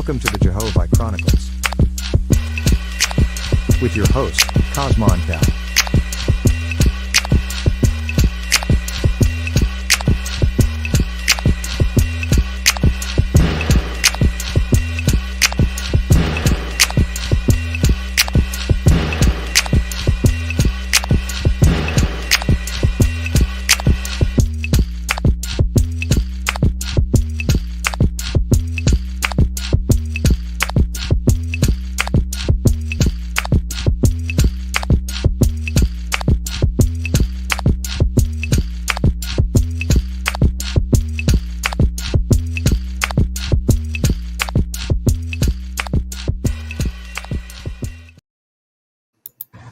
Welcome to the Jehovih Chronicles with your host, Cosmon Cal.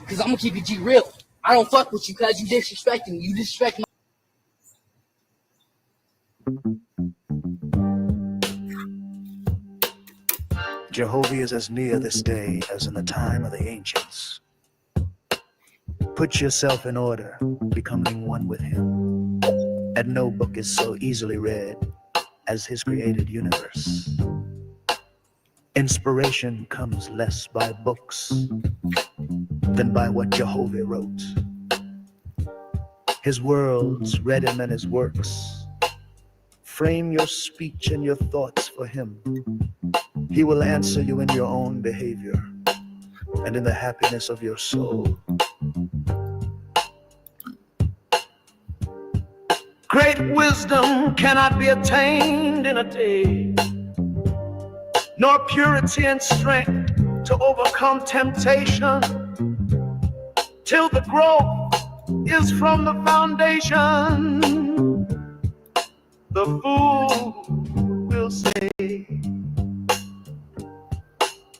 Cause I'm gonna keep it G real. I don't fuck with you cause you disrespecting me. You disrespect my Jehovih is as near this day as in the time of the ancients. Put yourself in order, becoming one with him. And no book is so easily read as his created universe. Inspiration comes less by books than by what Jehovih wrote. His worlds read him and his works. Frame your speech and your thoughts for him. He will answer you in your own behavior and in the happiness of your soul. Great wisdom cannot be attained in a day, nor purity and strength to overcome temptation, till the growth is from the foundation. The fool will say,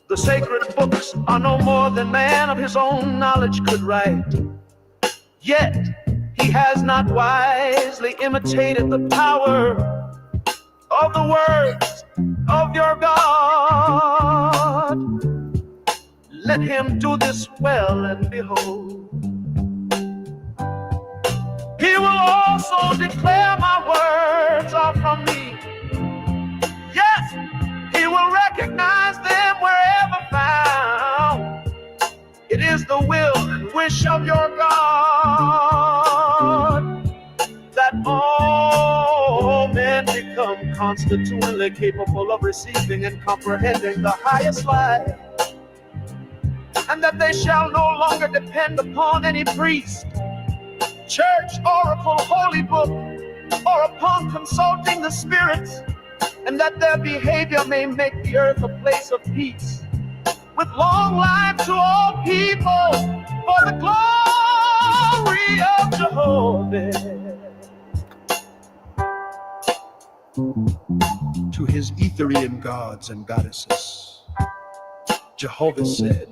the sacred books are no more than man of his own knowledge could write. Yet he has not wisely imitated the power of the words of your God. Let him do this well, and behold, he will also declare my words are from me. Yes, he will recognize them wherever found. It is the will and wish of your God that all men become constitutionally capable of receiving and comprehending the highest life, and that they shall no longer depend upon any priest, church, oracle, holy book, or upon consulting the spirits, and that their behavior may make the earth a place of peace, with long life to all people, for the glory of Jehovah. To his Etherian gods and goddesses, Jehovah said,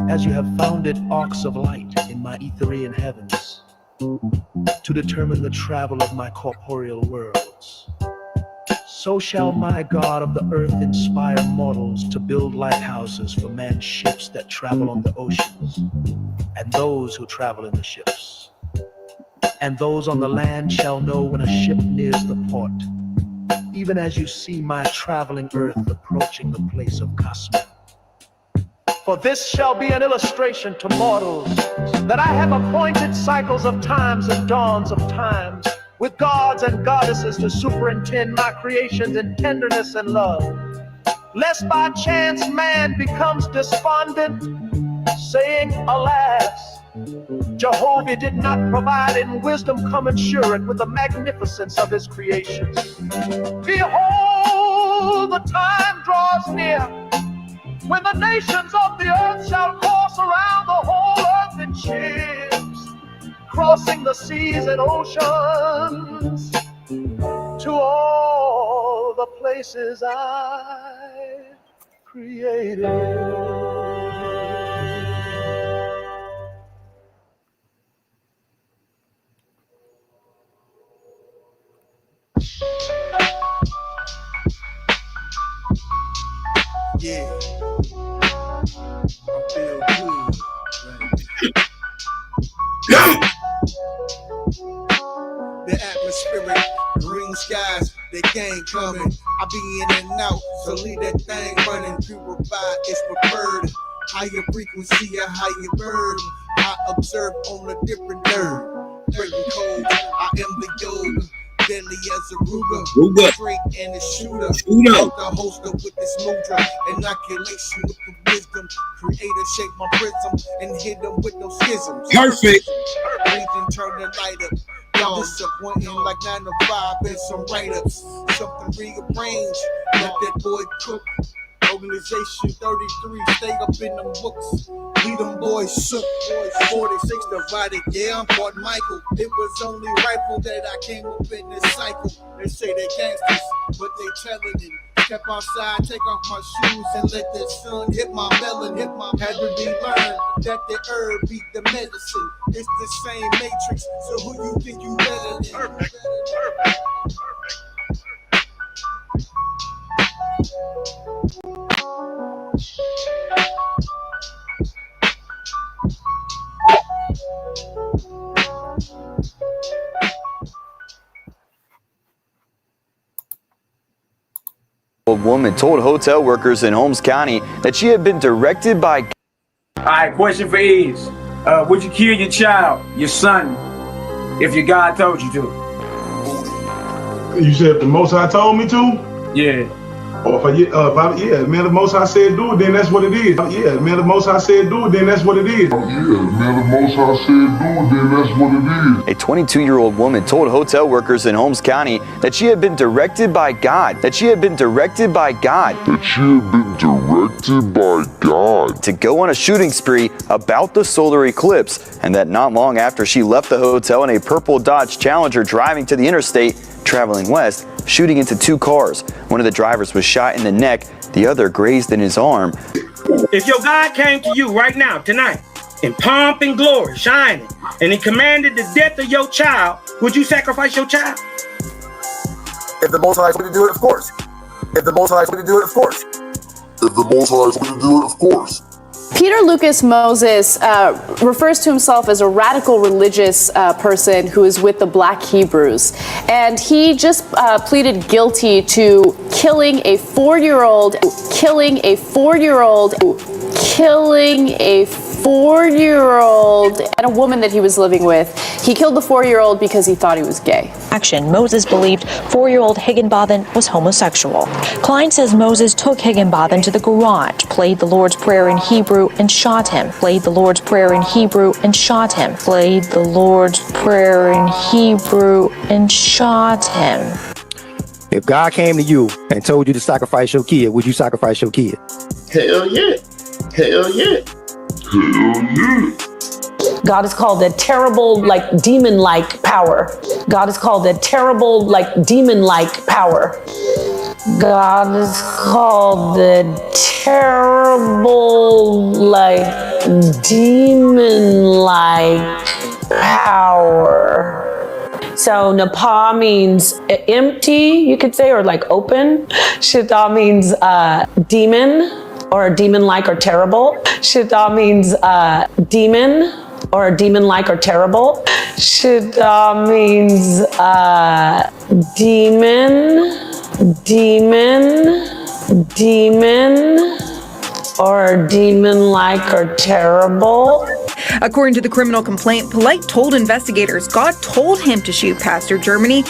as you have founded arcs of light in my Etherian heavens to determine the travel of my corporeal worlds, so shall my God of the earth inspire mortals to build lighthouses for man's ships that travel on the oceans, and those who travel in the ships. And those on the land shall know when a ship nears the port, even as you see my traveling earth approaching the place of Caucasus. For this shall be an illustration to mortals, that I have appointed cycles of times and dawns of times, with gods and goddesses to superintend my creations in tenderness and love, lest by chance man becomes despondent, saying, alas, Jehovah did not provide in wisdom commensurate with the magnificence of his creations. Behold, the time draws near when the nations of the earth shall course around the whole earth in ships, crossing the seas and oceans to all the places I created. Yeah, I feel good. The atmospheric Green skies, they gang coming. I be in and out, so leave that thing running. Purified is preferred. Higher frequency, a higher bird. I observe on a different nerve. Breaking codes, I am the yoga. Deadly as a Ruger. Straight and a shooter. Out the holster with this mudra. Inoculation with the wisdom. Creator shape my prism and hit them with no schisms. Perfect. Region turn the light up. Disappointing like 9 to 5 and some write-ups. Something rearranged. Let that boy cook. Organization 33, stay up in them books. Lead them boys shook. 46 divided, yeah, I'm Fort Michael. It was only rifle that I came up in this cycle. They say they gangsters, but they telling it. Step outside, take off my shoes and let the sun hit my melon. Had to be learned that the herb beat the medicine. It's the same matrix, so who you think you better than? Perfect. Old woman told hotel workers in Holmes County that she had been directed by. All right, question for Ease. Would you kill your child, your son, if your God told you to? You said if the Most High told me to? Yeah. Or yeah, man, the Most High said do it, then that's what it is. Yeah, man, the Most High said do it, then that's what it is. Yeah, man, the Most High said do it, then that's what it is. A 22-year-old woman told hotel workers in Holmes County that she had been directed by God. To go on a shooting spree about the solar eclipse, and that not long after she left the hotel in a purple Dodge Challenger driving to the interstate, traveling west, shooting into 2 cars. One of the drivers was shot in the neck, the other grazed in his arm. If your God came to you right now, tonight, in pomp and glory, shining, and he commanded the death of your child, would you sacrifice your child? If the Most High is going to do it, of course. If the Most High is going to do it, of course. If the Most High is going to do it, of course. Peter Lucas Moses refers to himself as a radical religious person who is with the Black Hebrews. And he just pleaded guilty to killing a 4-year-old and a woman that he was living with. He killed the 4-year-old because he thought he was gay. Moses believed 4-year-old Higginbotham was homosexual. Klein says Moses took Higginbotham to the garage, played the Lord's Prayer in Hebrew, and shot him. If God came to you and told you to sacrifice your kid, would you sacrifice your kid? Hell yeah. Hell yeah. Hell yeah. God is called a terrible, demon-like power. God is called a terrible, demon-like power. God is called the terrible, demon-like power. So Napa means empty, you could say, or open. Shita means demon, or demon-like or terrible. Shita means demon, or demon-like or terrible. Shita means demon, or demon-like or terrible. According to the criminal complaint, Polite told investigators God told him to shoot Pastor Germany.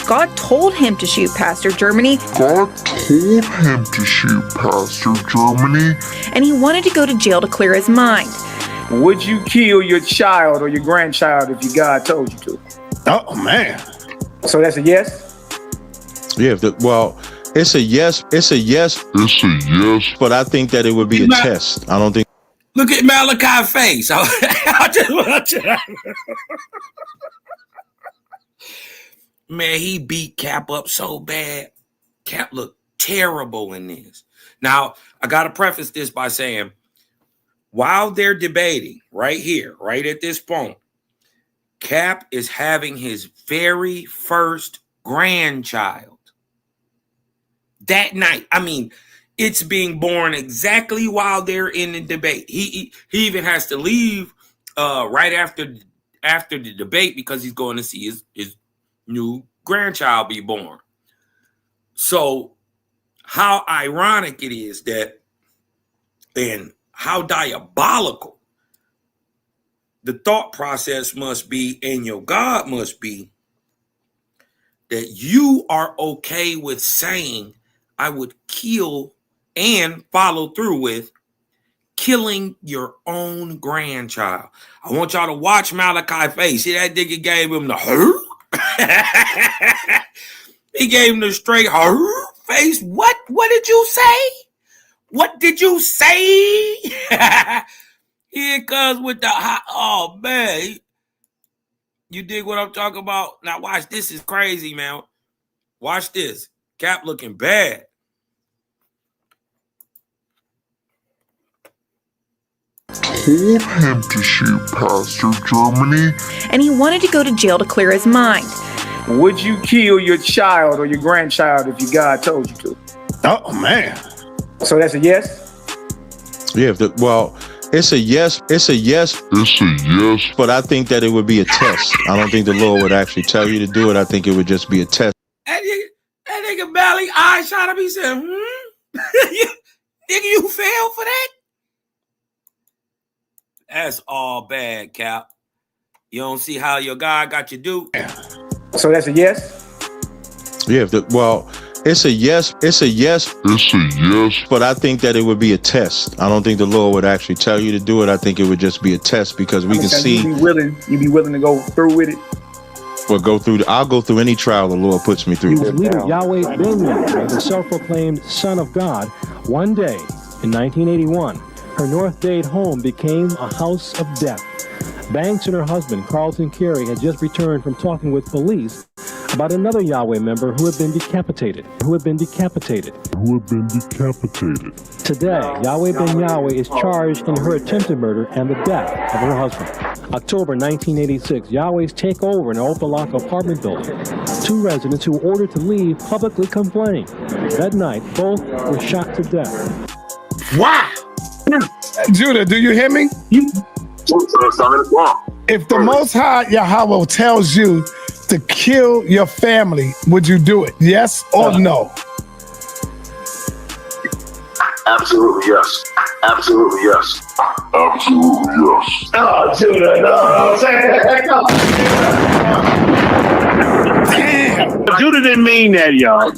And he wanted to go to jail to clear his mind. Would you kill your child or your grandchild if your God told you to? Oh, man. So that's a yes? Yeah, it's a yes. But I think that it would be a test. I don't think. Look at Malachi's face. I just want to. Man, he beat Cap up so bad. Cap looked terrible in this. Now, I got to preface this by saying, while they're debating right here, right at this point, Cap is having his very first grandchild that night. I mean, it's being born exactly while they're in the debate. He even has to leave right after the debate because he's going to see his new grandchild be born. So how ironic it is that, and how diabolical the thought process must be, and your God must be, that you are okay with saying, I would kill and follow through with killing your own grandchild. I want y'all to watch Malachi's face. See, that nigga gave him the he gave him the straight face. What did you say? What did you say? Here comes with the oh man. You dig what I'm talking about? Now watch, this is crazy, man. Watch this. Cap looking bad. Told him to shoot Pastor Germany. And he wanted to go to jail to clear his mind. Would you kill your child or your grandchild if your God told you to? Oh, man. So that's a yes? Yeah, well, it's a yes. It's a yes. It's a yes. But I think that it would be a test. I don't think the Lord would actually tell you to do it. I think it would just be a test. That nigga belly eye shot up. He said, nigga, you fell for that? That's all bad, Cap. You don't see how your God got you do? So that's a yes? Yeah, well, it's a yes. It's a yes. It's a yes. But I think that it would be a test. I don't think the Lord would actually tell you to do it. I think it would just be a test because we can see. You'd be willing to go through with it? Or go through. I'll go through any trial the Lord puts me through. He was leader Yahweh ben Yahweh, the self-proclaimed Son of God. One day in 1981, her North Dade home became a house of death. Banks and her husband, Carlton Carey, had just returned from talking with police about another Yahweh member who had been decapitated. Today, Yahweh ben Yahweh is charged in her attempted murder and the death of her husband. October 1986, Yahweh's take over an Opalaka apartment building. Two residents who were ordered to leave publicly complained. That night, both were shot to death. Wow! Judah, do you hear me? If the Most High Yahweh tells you to kill your family, would you do it? Yes or no? Absolutely yes. Absolutely yes. Absolutely yes. Oh, Judah, no. Damn. Judah didn't mean that, y'all.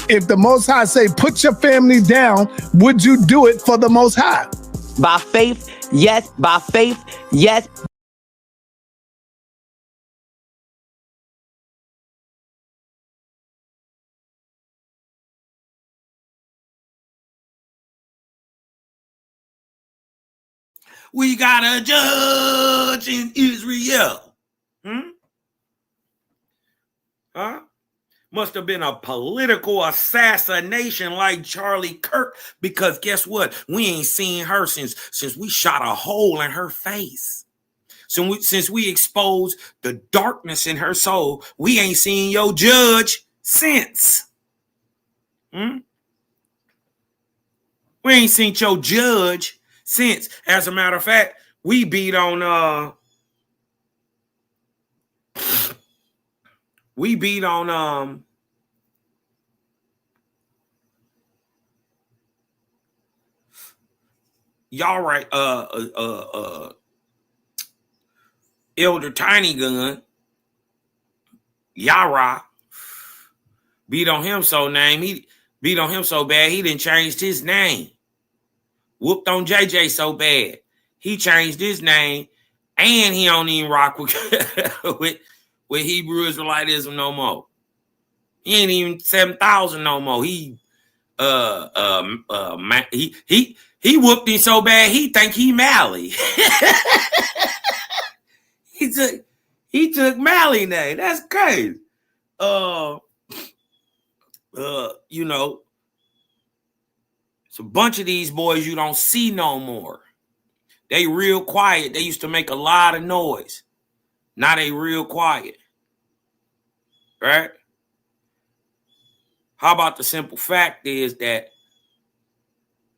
If the Most High say, put your family down, would you do it for the Most High? By faith, yes. By faith, yes. We got a judge in Israel. Huh? Must have been a political assassination like Charlie Kirk, because guess what? We ain't seen her since we shot a hole in her face. Since we exposed the darkness in her soul, we ain't seen your judge since. We ain't seen your judge since. As a matter of fact, we beat on y'all right, Elder Tiny Gun, Yara, beat on him so bad he didn't change his name. Whooped on JJ so bad he changed his name, and he don't even rock with Hebrew Israelitism no more. He ain't even 7,000 no more. He whooped him so bad he think he Mally. He took Mally name. That's crazy. You know, it's a bunch of these boys you don't see no more. They real quiet. They used to make a lot of noise. Now they real quiet. Right? How about the simple fact is that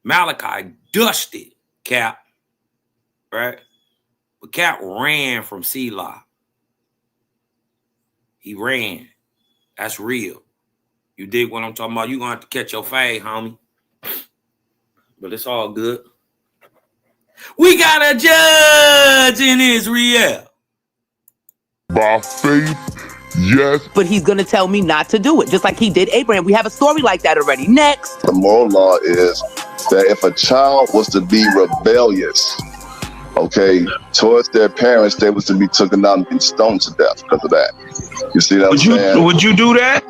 Malachi dusted Cap, right? But Cap ran from Selah. He ran. That's real. You dig what I'm talking about? You're going to have to catch your fade, homie. But it's all good. We got a judge in Israel. By faith, yes. But he's going to tell me not to do it, just like he did Abraham. We have a story like that already. Next. The moral law is that if a child was to be rebellious, okay, towards their parents, they was to be taken down and be stoned to death because of that. You see what I'm saying? Would you do that?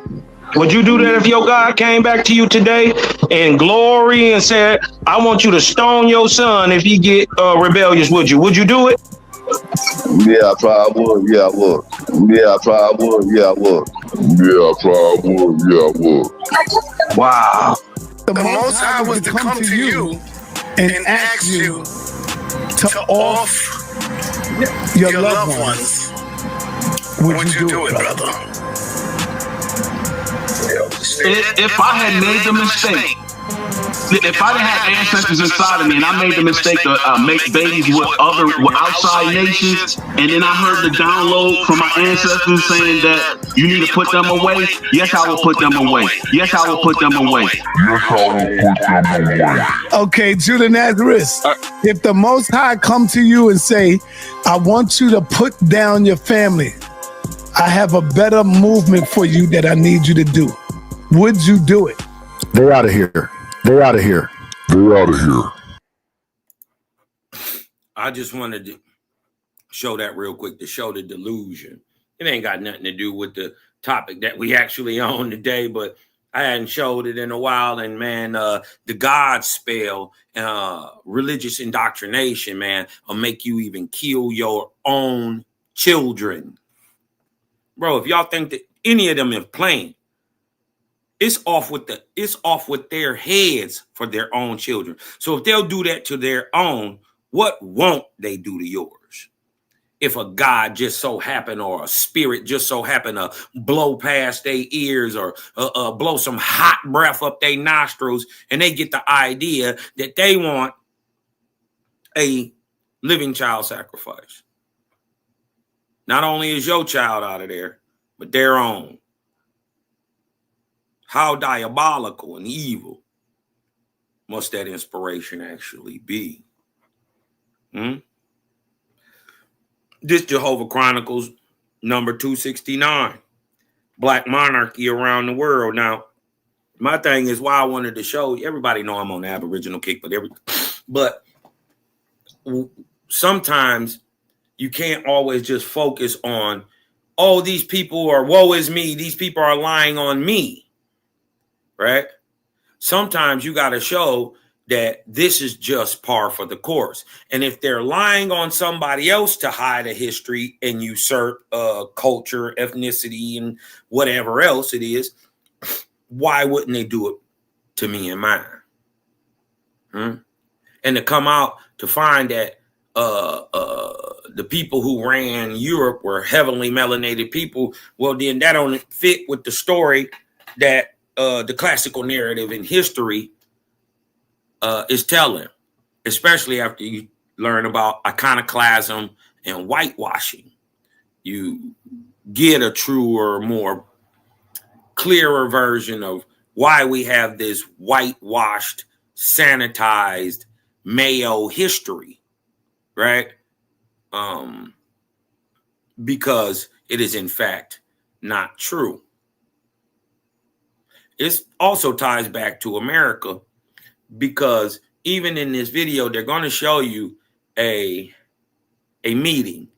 Would you do that if your God came back to you today in glory and said, I want you to stone your son if he get rebellious? Would you? Would you do it? Yeah, I probably would. Yeah, I would. Yeah, I probably would. Yeah, I would. Yeah, I probably would. Yeah, I would. Wow. The Most High was to come to you and ask you to off your loved ones. Would you do it, brother? If I had made the mistake, if I had ancestors inside of me and I made the mistake to make babies with outside nations, and then I heard the download from my ancestors saying that you need to put them away, yes, I will put them away. Yes, I will put them away. Yes, I will put them away. Okay, Judah Nazareth, if the Most High come to you and say, I want you to put down your family, I have a better movement for you that I need you to do, would you do it? They're out of here. They're out of here. They're out of here. I just wanted to show that real quick to show the delusion. It ain't got nothing to do with the topic that we actually on today, but I hadn't showed it in a while. And man, the God spell, religious indoctrination, man, will make you even kill your own children. Bro, if y'all think that any of them is playing, it's off with their heads for their own children. So if they'll do that to their own, what won't they do to yours? If a God just so happened, or a spirit just so happened to blow past their ears, or blow some hot breath up their nostrils, and they get the idea that they want a living child sacrifice. Not only is your child out of there, but their own. How diabolical and evil must that inspiration actually be? This Jehovah Chronicles number 269, Black Monarchy Around the World. Now, my thing is why I wanted to show, everybody know I'm on the Aboriginal kick, but sometimes you can't always just focus on, oh, these people are, woe is me, these people are lying on me. Right? Sometimes you got to show that this is just par for the course. And if they're lying on somebody else to hide a history and usurp culture, ethnicity, and whatever else it is, why wouldn't they do it to me and mine? And to come out to find that the people who ran Europe were heavily melanated people, well, then that don't fit with the story that the classical narrative in history is telling, especially after you learn about iconoclasm and whitewashing. You get a truer, more clearer version of why we have this whitewashed, sanitized Mayo history, right? Because it is in fact not true. It also ties back to America, because even in this video, they're going to show you a meeting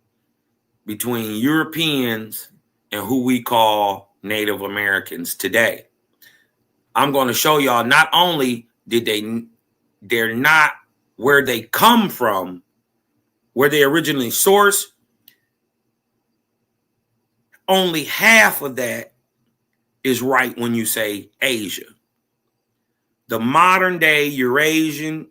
between Europeans and who we call Native Americans today. I'm going to show y'all not only they're not where they come from, where they originally sourced, only half of that is right when you say Asia. The modern day Native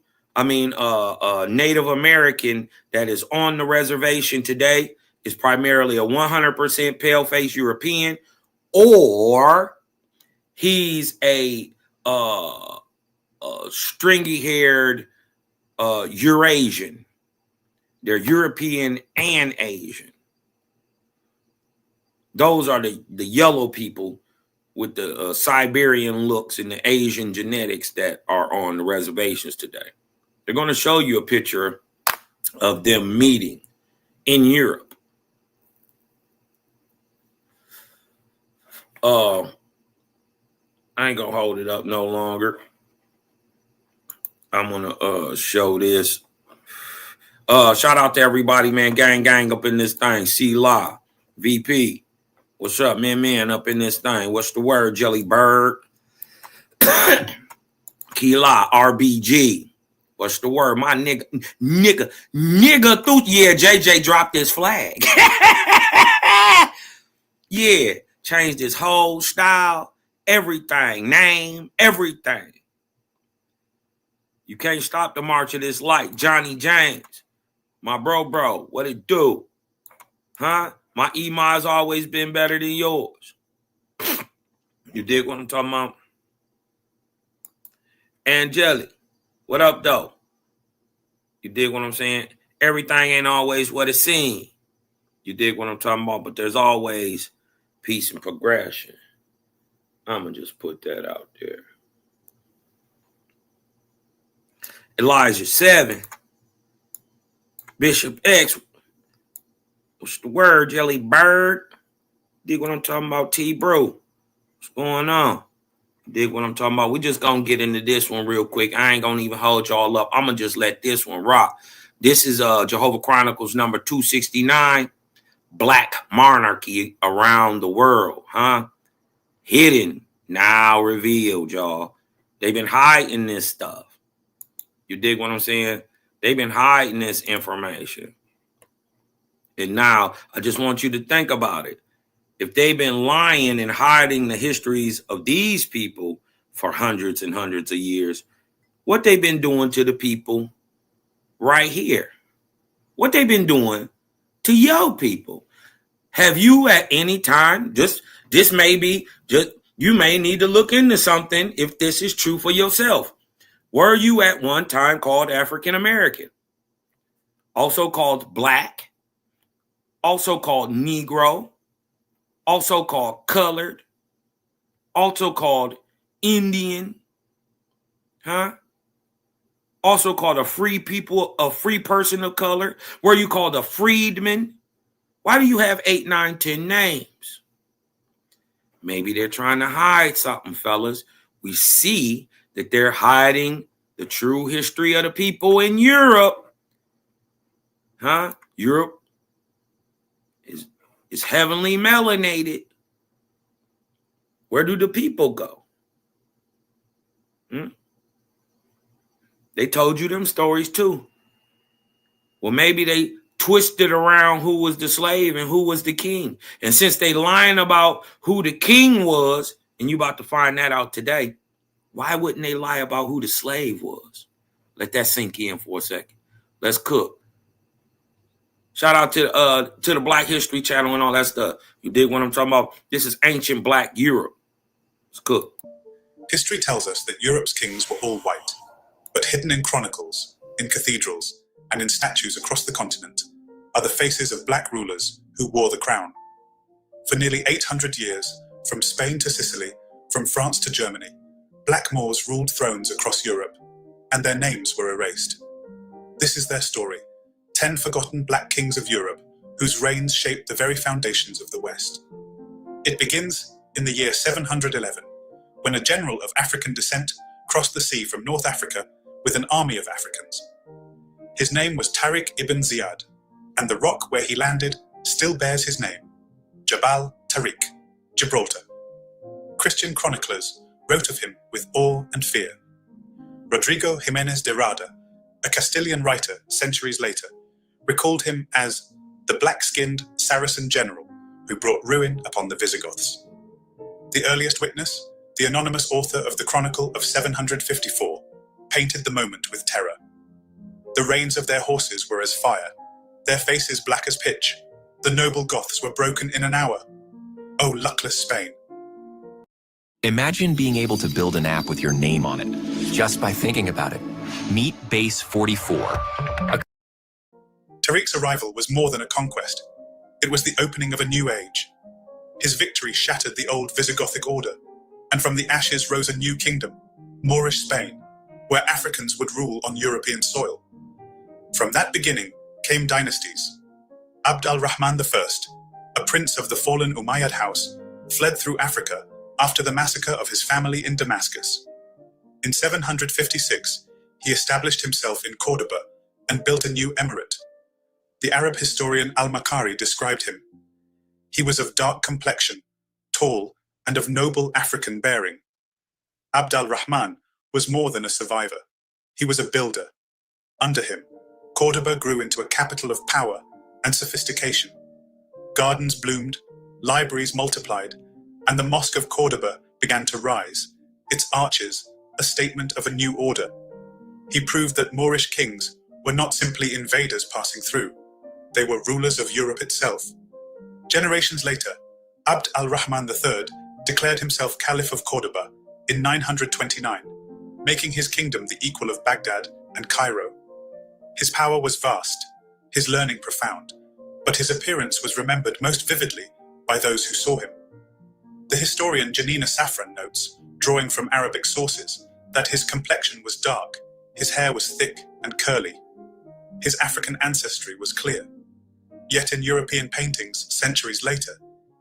American that is on the reservation today is primarily a 100% pale-faced European, or he's a stringy-haired Eurasian. They're European and Asian. Those are the yellow people with the Siberian looks and the Asian genetics that are on the reservations today. They're going to show you a picture of them meeting in Europe. I ain't going to hold it up no longer. I'm going to show this. Shout out to everybody, man. Gang up in this thing. C-La, VP. What's up, man up in this thing? What's the word, Jelly Bird? Kila, RBG. What's the word? My nigga through. Yeah, JJ dropped his flag. Yeah, changed his whole style, everything, name, everything. You can't stop the march of this light. Johnny James, my bro, what it do? Huh? My email's always been better than yours. You dig what I'm talking about? Angelic, what up, though? You dig what I'm saying? Everything ain't always what it seems. You dig what I'm talking about? But there's always peace and progression. I'm going to just put that out there. Elijah 7. Bishop X. What's the word, Jelly Bird? Dig what I'm talking about, T-Bro? What's going on? Dig what I'm talking about? We just going to get into this one real quick. I ain't going to even hold y'all up. I'm going to just let this one rock. This is Jehovah Chronicles number 269. Black monarchy around the world, huh? Hidden, now revealed, y'all. They've been hiding this stuff. You dig what I'm saying? They've been hiding this information. And now I just want you to think about it. If they've been lying and hiding the histories of these people for hundreds and hundreds of years, what they've been doing to the people right here, what they've been doing to your people. Have you at any time, this may be, you may need to look into something if this is true for yourself. Were you at one time called African American? Also called Black? Also called Negro? Also called colored? Also called Indian? Huh? Also called a free person of color? Were you called a freedman? Why do you have 8, 9, 10 names? Maybe they're trying to hide something, fellas. We see that they're hiding the true history of the people in Europe. Huh? Europe is heavenly melanated. Where do the people go? They told you them stories too. Well, maybe they twisted around who was the slave and who was the king. And since they lying about who the king was, and you about to find that out today, why wouldn't they lie about who the slave was? Let that sink in for a second. Let's cook. Shout out to the Black History Channel and all that stuff. You dig what I'm talking about? This is ancient Black Europe. Let's cook. History tells us that Europe's kings were all white, but hidden in chronicles, in cathedrals, and in statues across the continent are the faces of black rulers who wore the crown. For nearly 800 years, from Spain to Sicily, from France to Germany, black Moors ruled thrones across Europe, and their names were erased. This is their story, 10 forgotten black kings of Europe, whose reigns shaped the very foundations of the West. It begins in the year 711, when a general of African descent crossed the sea from North Africa with an army of Africans. His name was Tariq ibn Ziyad, and the rock where he landed still bears his name, Jabal Tariq, Gibraltar. Christian chroniclers wrote of him with awe and fear. Rodrigo Jimenez de Rada, a Castilian writer centuries later, recalled him as the black-skinned Saracen general who brought ruin upon the Visigoths. The earliest witness, the anonymous author of the Chronicle of 754, painted the moment with terror. The reins of their horses were as fire, their faces black as pitch. The noble Goths were broken in an hour. O luckless Spain. Imagine being able to build an app with your name on it, just by thinking about it. Meet Base 44. Tariq's arrival was more than a conquest. It was the opening of a new age. His victory shattered the old Visigothic order, and from the ashes rose a new kingdom, Moorish Spain, where Africans would rule on European soil. From that beginning came dynasties. Abd al-Rahman I, a prince of the fallen Umayyad house, fled through Africa after the massacre of his family in Damascus. In 756, he established himself in Cordoba and built a new emirate. The Arab historian al-Makari described him. He was of dark complexion, tall, and of noble African bearing. Abd al-Rahman was more than a survivor. He was a builder. Under him, Cordoba grew into a capital of power and sophistication. Gardens bloomed, libraries multiplied, and the Mosque of Cordoba began to rise, its arches a statement of a new order. He proved that Moorish kings were not simply invaders passing through. They were rulers of Europe itself. Generations later, Abd al-Rahman III declared himself Caliph of Cordoba in 929, making his kingdom the equal of Baghdad and Cairo. His power was vast, his learning profound, but his appearance was remembered most vividly by those who saw him. The historian Janina Safran notes, drawing from Arabic sources, that his complexion was dark, his hair was thick and curly. His African ancestry was clear. Yet in European paintings centuries later,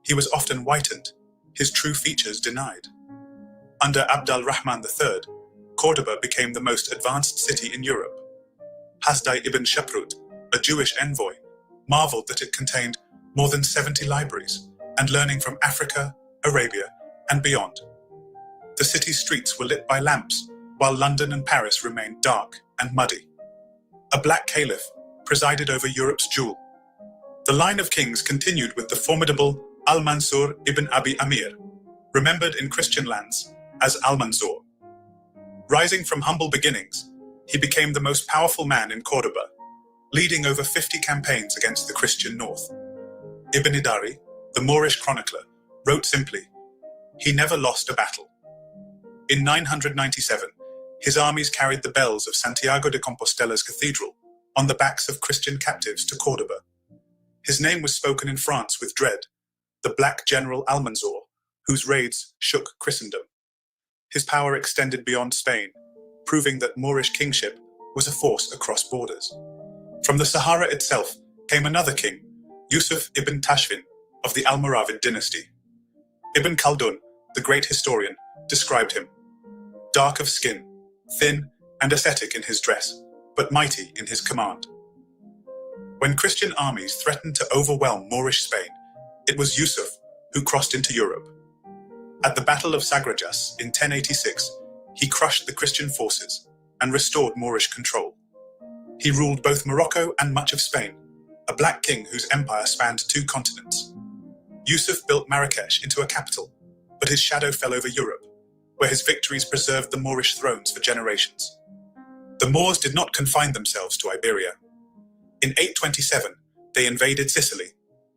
he was often whitened, his true features denied. Under Abd al-Rahman III, Cordoba became the most advanced city in Europe. Hasdai ibn Shaprut, a Jewish envoy, marveled that it contained more than 70 libraries and learning from Africa, Arabia, and beyond. The city's streets were lit by lamps, while London and Paris remained dark and muddy. A black caliph presided over Europe's jewel. The line of kings continued with the formidable Al-Mansur ibn Abi Amir, remembered in Christian lands as Al-Mansur. Rising from humble beginnings, he became the most powerful man in Cordoba, leading over 50 campaigns against the Christian north. Ibn Idari, the Moorish chronicler, wrote simply, "He never lost a battle." In 997, his armies carried the bells of Santiago de Compostela's cathedral on the backs of Christian captives to Cordoba. His name was spoken in France with dread, the Black General Almanzor, whose raids shook Christendom. His power extended beyond Spain, proving that Moorish kingship was a force across borders. From the Sahara itself came another king, Yusuf ibn Tashfin of the Almoravid dynasty. Ibn Khaldun, the great historian, described him. Dark of skin, thin and ascetic in his dress, but mighty in his command. When Christian armies threatened to overwhelm Moorish Spain, it was Yusuf who crossed into Europe. At the Battle of Sagrajas in 1086, he crushed the Christian forces and restored Moorish control. He ruled both Morocco and much of Spain, a black king whose empire spanned 2 continents. Yusuf built Marrakesh into a capital, but his shadow fell over Europe, where his victories preserved the Moorish thrones for generations. The Moors did not confine themselves to Iberia. In 827, they invaded Sicily,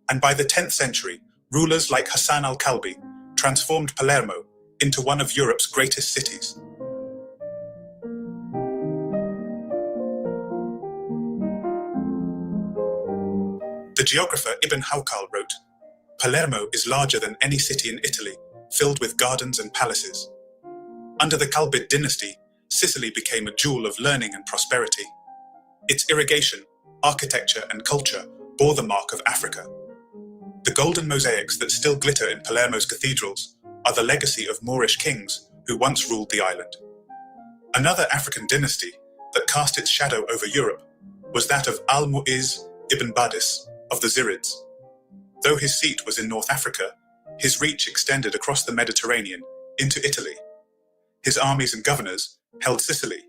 and by the 10th century, rulers like Hassan al-Kalbi transformed Palermo into one of Europe's greatest cities. The geographer Ibn Hawqal wrote, "Palermo is larger than any city in Italy, filled with gardens and palaces." Under the Kalbid dynasty, Sicily became a jewel of learning and prosperity. Its irrigation, architecture, and culture bore the mark of Africa. The golden mosaics that still glitter in Palermo's cathedrals are the legacy of Moorish kings who once ruled the island. Another African dynasty that cast its shadow over Europe was that of Al-Mu'izz ibn Badis of the Zirids. Though his seat was in North Africa, his reach extended across the Mediterranean into Italy. His armies and governors held Sicily,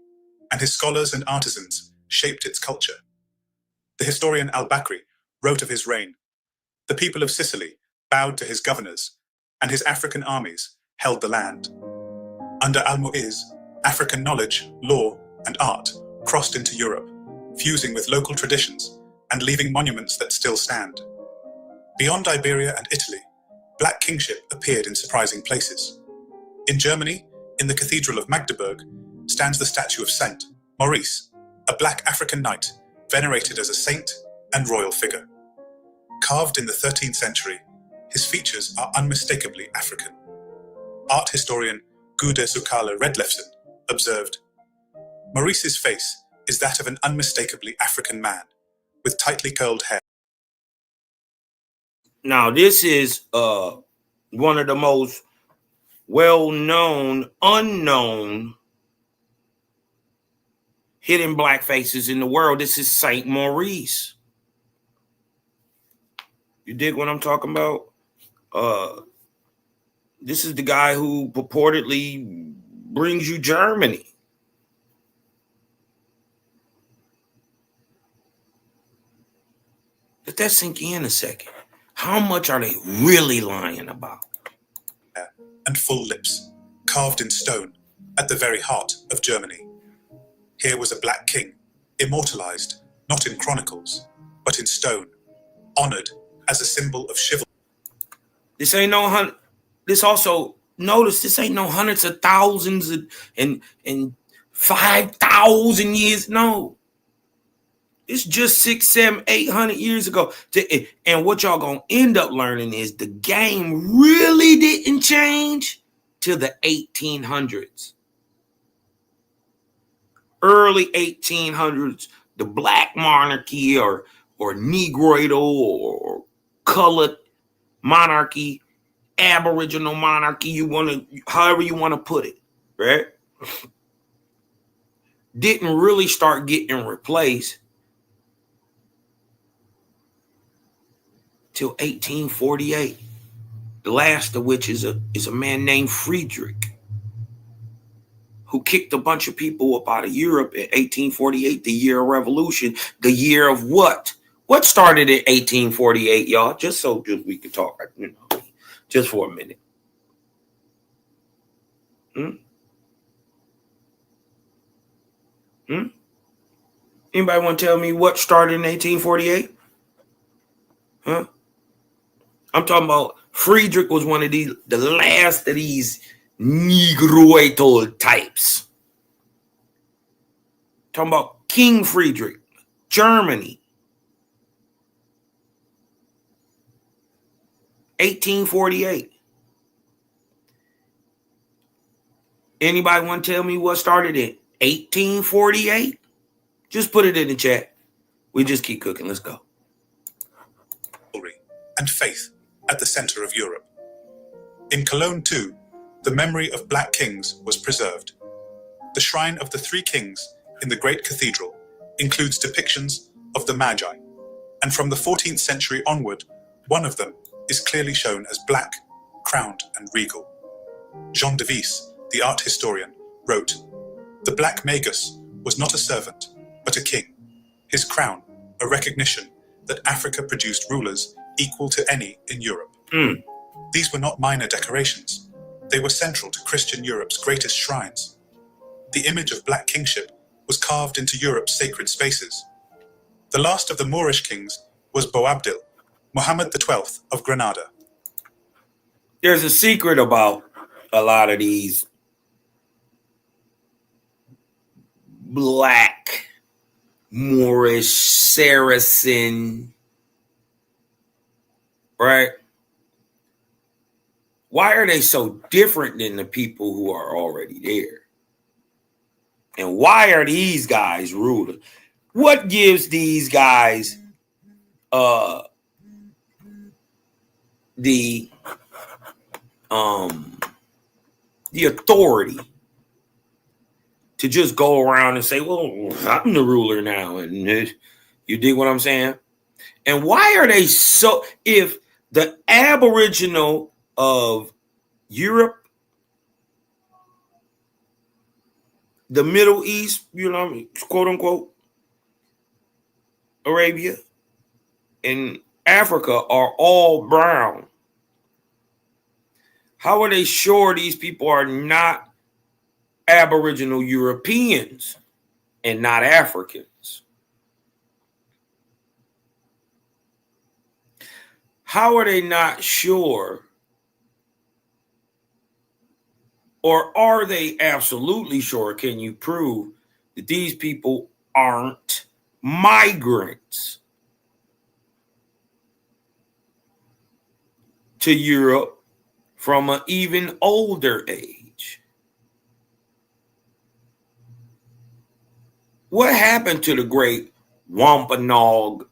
and his scholars and artisans shaped its culture. The historian al-Bakri wrote of his reign, "The people of Sicily bowed to his governors, and his African armies held the land." Under Al-Mu'izz, African knowledge, law, and art crossed into Europe, fusing with local traditions and leaving monuments that still stand. Beyond Iberia and Italy, black kingship appeared in surprising places. In Germany, in the Cathedral of Magdeburg, stands the statue of Saint Maurice, a black African knight venerated as a saint and royal figure. Carved in the 13th century, his features are unmistakably African. Art historian Gude Sukala Redlefsen observed, Maurice's face is that of an unmistakably African man, with tightly curled hair. Now, this is one of the most well-known, unknown hidden black faces in the world. This is Saint Maurice. You dig what I'm talking about? This is the guy who purportedly brings you Germany. Let that sink in a second. How much are they really lying about? And full lips, carved in stone, at the very heart of Germany. Here was a black king, immortalized, not in chronicles, but in stone, honored as a symbol of chivalry. This ain't no this also, notice this ain't no hundreds of thousands and 5,000 years. No. It's just 600, 700, 800 years ago. And what y'all gonna end up learning is the game really didn't change till the 1800s. Early 1800s, the black monarchy or Negroidal or colored monarchy, aboriginal monarchy, however you want to put it, right? Didn't really start getting replaced till 1848. The last of which is a man named Friedrich, who kicked a bunch of people up out of Europe in 1848, the year of revolution, the year of what? What started in 1848, y'all? Just we could talk, just for a minute. Anybody want to tell me what started in 1848? Huh? I'm talking about Friedrich was one of the last of these Negroidal types. Talking about King Friedrich, Germany. 1848. Anybody want to tell me what started in 1848? Just put it in the chat. We just keep cooking. Let's go. And faith at the center of Europe. In Cologne too, the memory of black kings was preserved. The shrine of the three kings in the great cathedral includes depictions of the Magi, and from the 14th century onward, one of them is clearly shown as black, crowned and regal. Jean de Visse, the art historian, wrote, "The black magus was not a servant, but a king. His crown, a recognition that Africa produced rulers equal to any in Europe." These were not minor decorations. They were central to Christian Europe's greatest shrines. The image of black kingship was carved into Europe's sacred spaces. The last of the Moorish kings was Boabdil, Muhammad XII of Granada. There's a secret about a lot of these black Moorish Saracen, right? Why are they so different than the people who are already there? And why are these guys ruling? What gives these guys the authority to just go around and say, well, I'm the ruler now? And you dig what I'm saying? And why are they so, if the Aboriginal of Europe, the Middle East, quote unquote, Arabia, and Africa are all brown, how are they sure these people are not Aboriginal Europeans and not Africans? How are they not sure, or are they absolutely sure? Can you prove that these people aren't migrants to Europe from an even older age. What happened to the great Wampanoag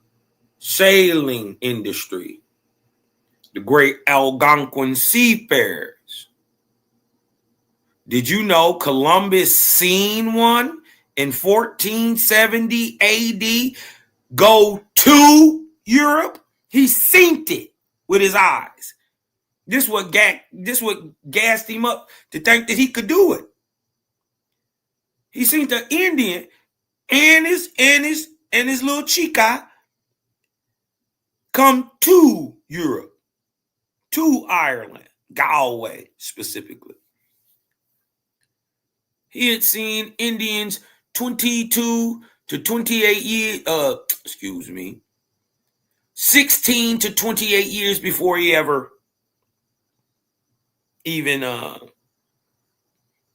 sailing industry? The great Algonquin seafarers. Did you know Columbus seen one in 1470 AD go to Europe? He seen it with his eyes. This what gassed him up to think that he could do it. He seen the Indian and his little chica come to Europe, to Ireland, Galway specifically. He had seen Indians 22 to 28 years, 16 to 28 years before he ever even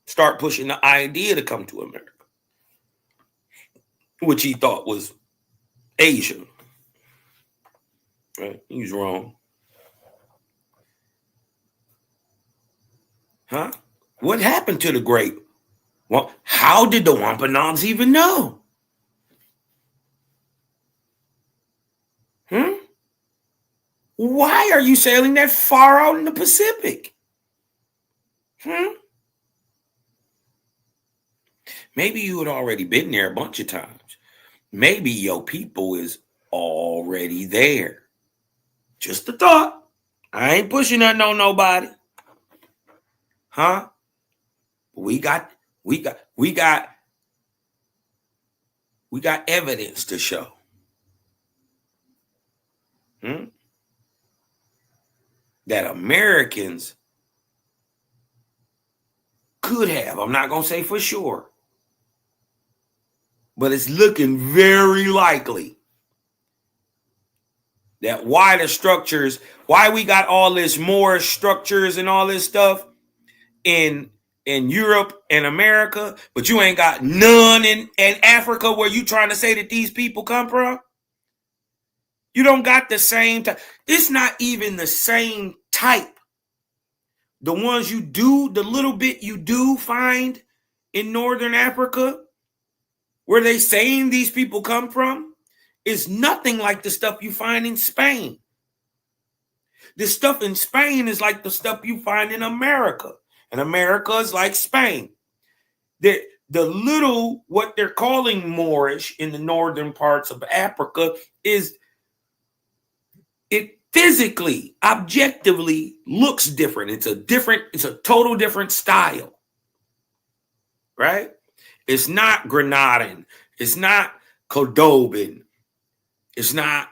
start pushing the idea to come to America, which he thought was Asia. Right? He was wrong. Huh? What happened to the great? Well, how did the Wampanoags even know? Why are you sailing that far out in the Pacific? Maybe you had already been there a bunch of times. Maybe your people is already there. Just a thought. I ain't pushing nothing on nobody. Huh? We got evidence to show. That Americans could have. I'm not going to say for sure. But it's looking very likely that why we got all this Moorish structures and all this stuff in Europe and America, but you ain't got none in Africa where you trying to say that these people come from? You don't got the same type. It's not even the same type. The ones you do, the little bit you do find in Northern Africa, where they saying these people come from, is nothing like the stuff you find in Spain. The stuff in Spain is like the stuff you find in America. And America is like Spain. The little, what they're calling Moorish in the northern parts of Africa is, it physically, objectively looks different. It's a total different style. Right? It's not Granadan. It's not Cordoban. It's not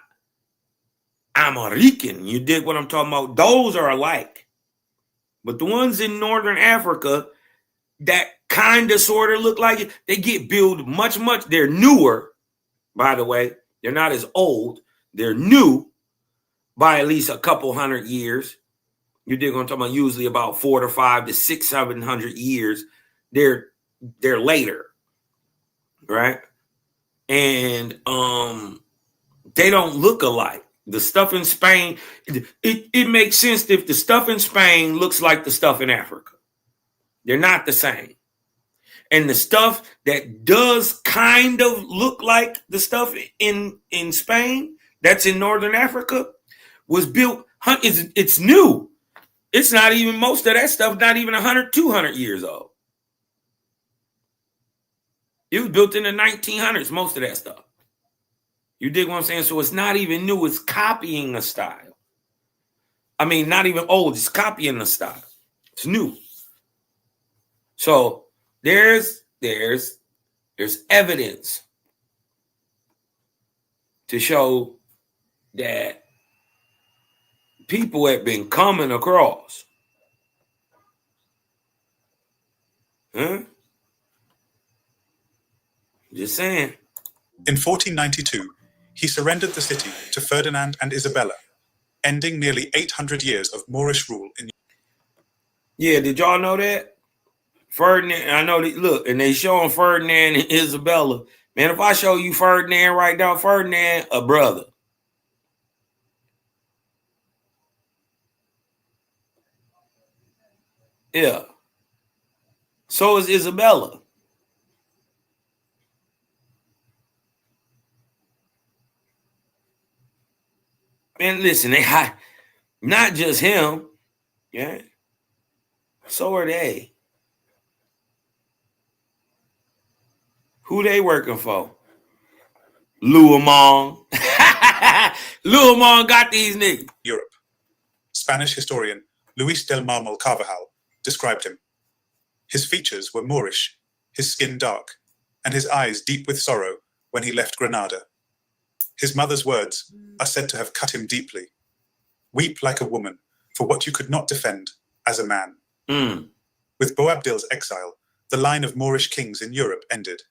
American. You dig what I'm talking about? Those are alike. But the ones in Northern Africa that kind of sort of look like it, they get built much. They're newer, by the way. They're not as old. They're new by at least a couple hundred years. You dig what I'm talking about? Usually about 4 to 5 to 6, 700 years. They're later, right? And they don't look alike. The stuff in Spain, it makes sense if the stuff in Spain looks like the stuff in Africa. They're not the same. And the stuff that does kind of look like the stuff in Spain, that's in Northern Africa, was built, it's new. It's not even, most of that stuff, not even 100, 200 years old. It was built in the 1900s, most of that stuff. You dig what I'm saying? So it's not even new. It's copying a style. I mean, not even old. It's copying the style. It's new. So there's evidence to show that people have been coming across. Just saying. In 1492, he surrendered the city to Ferdinand and Isabella, ending nearly 800 years of Moorish rule in. Yeah, did y'all know that? Ferdinand, I know that, look, and they showing Ferdinand and Isabella. Man, if I show you Ferdinand right now, Ferdinand, a brother. Yeah. So is Isabella. Man, listen, not just him. Yeah. So are they. Who they working for? Lou Among. Lou Among got these niggas. Europe. Spanish historian Luis del Marmol Carvajal described him. His features were Moorish, his skin dark, and his eyes deep with sorrow when he left Granada. His mother's words are said to have cut him deeply. Weep like a woman for what you could not defend as a man. With Boabdil's exile, the line of Moorish kings in Europe ended.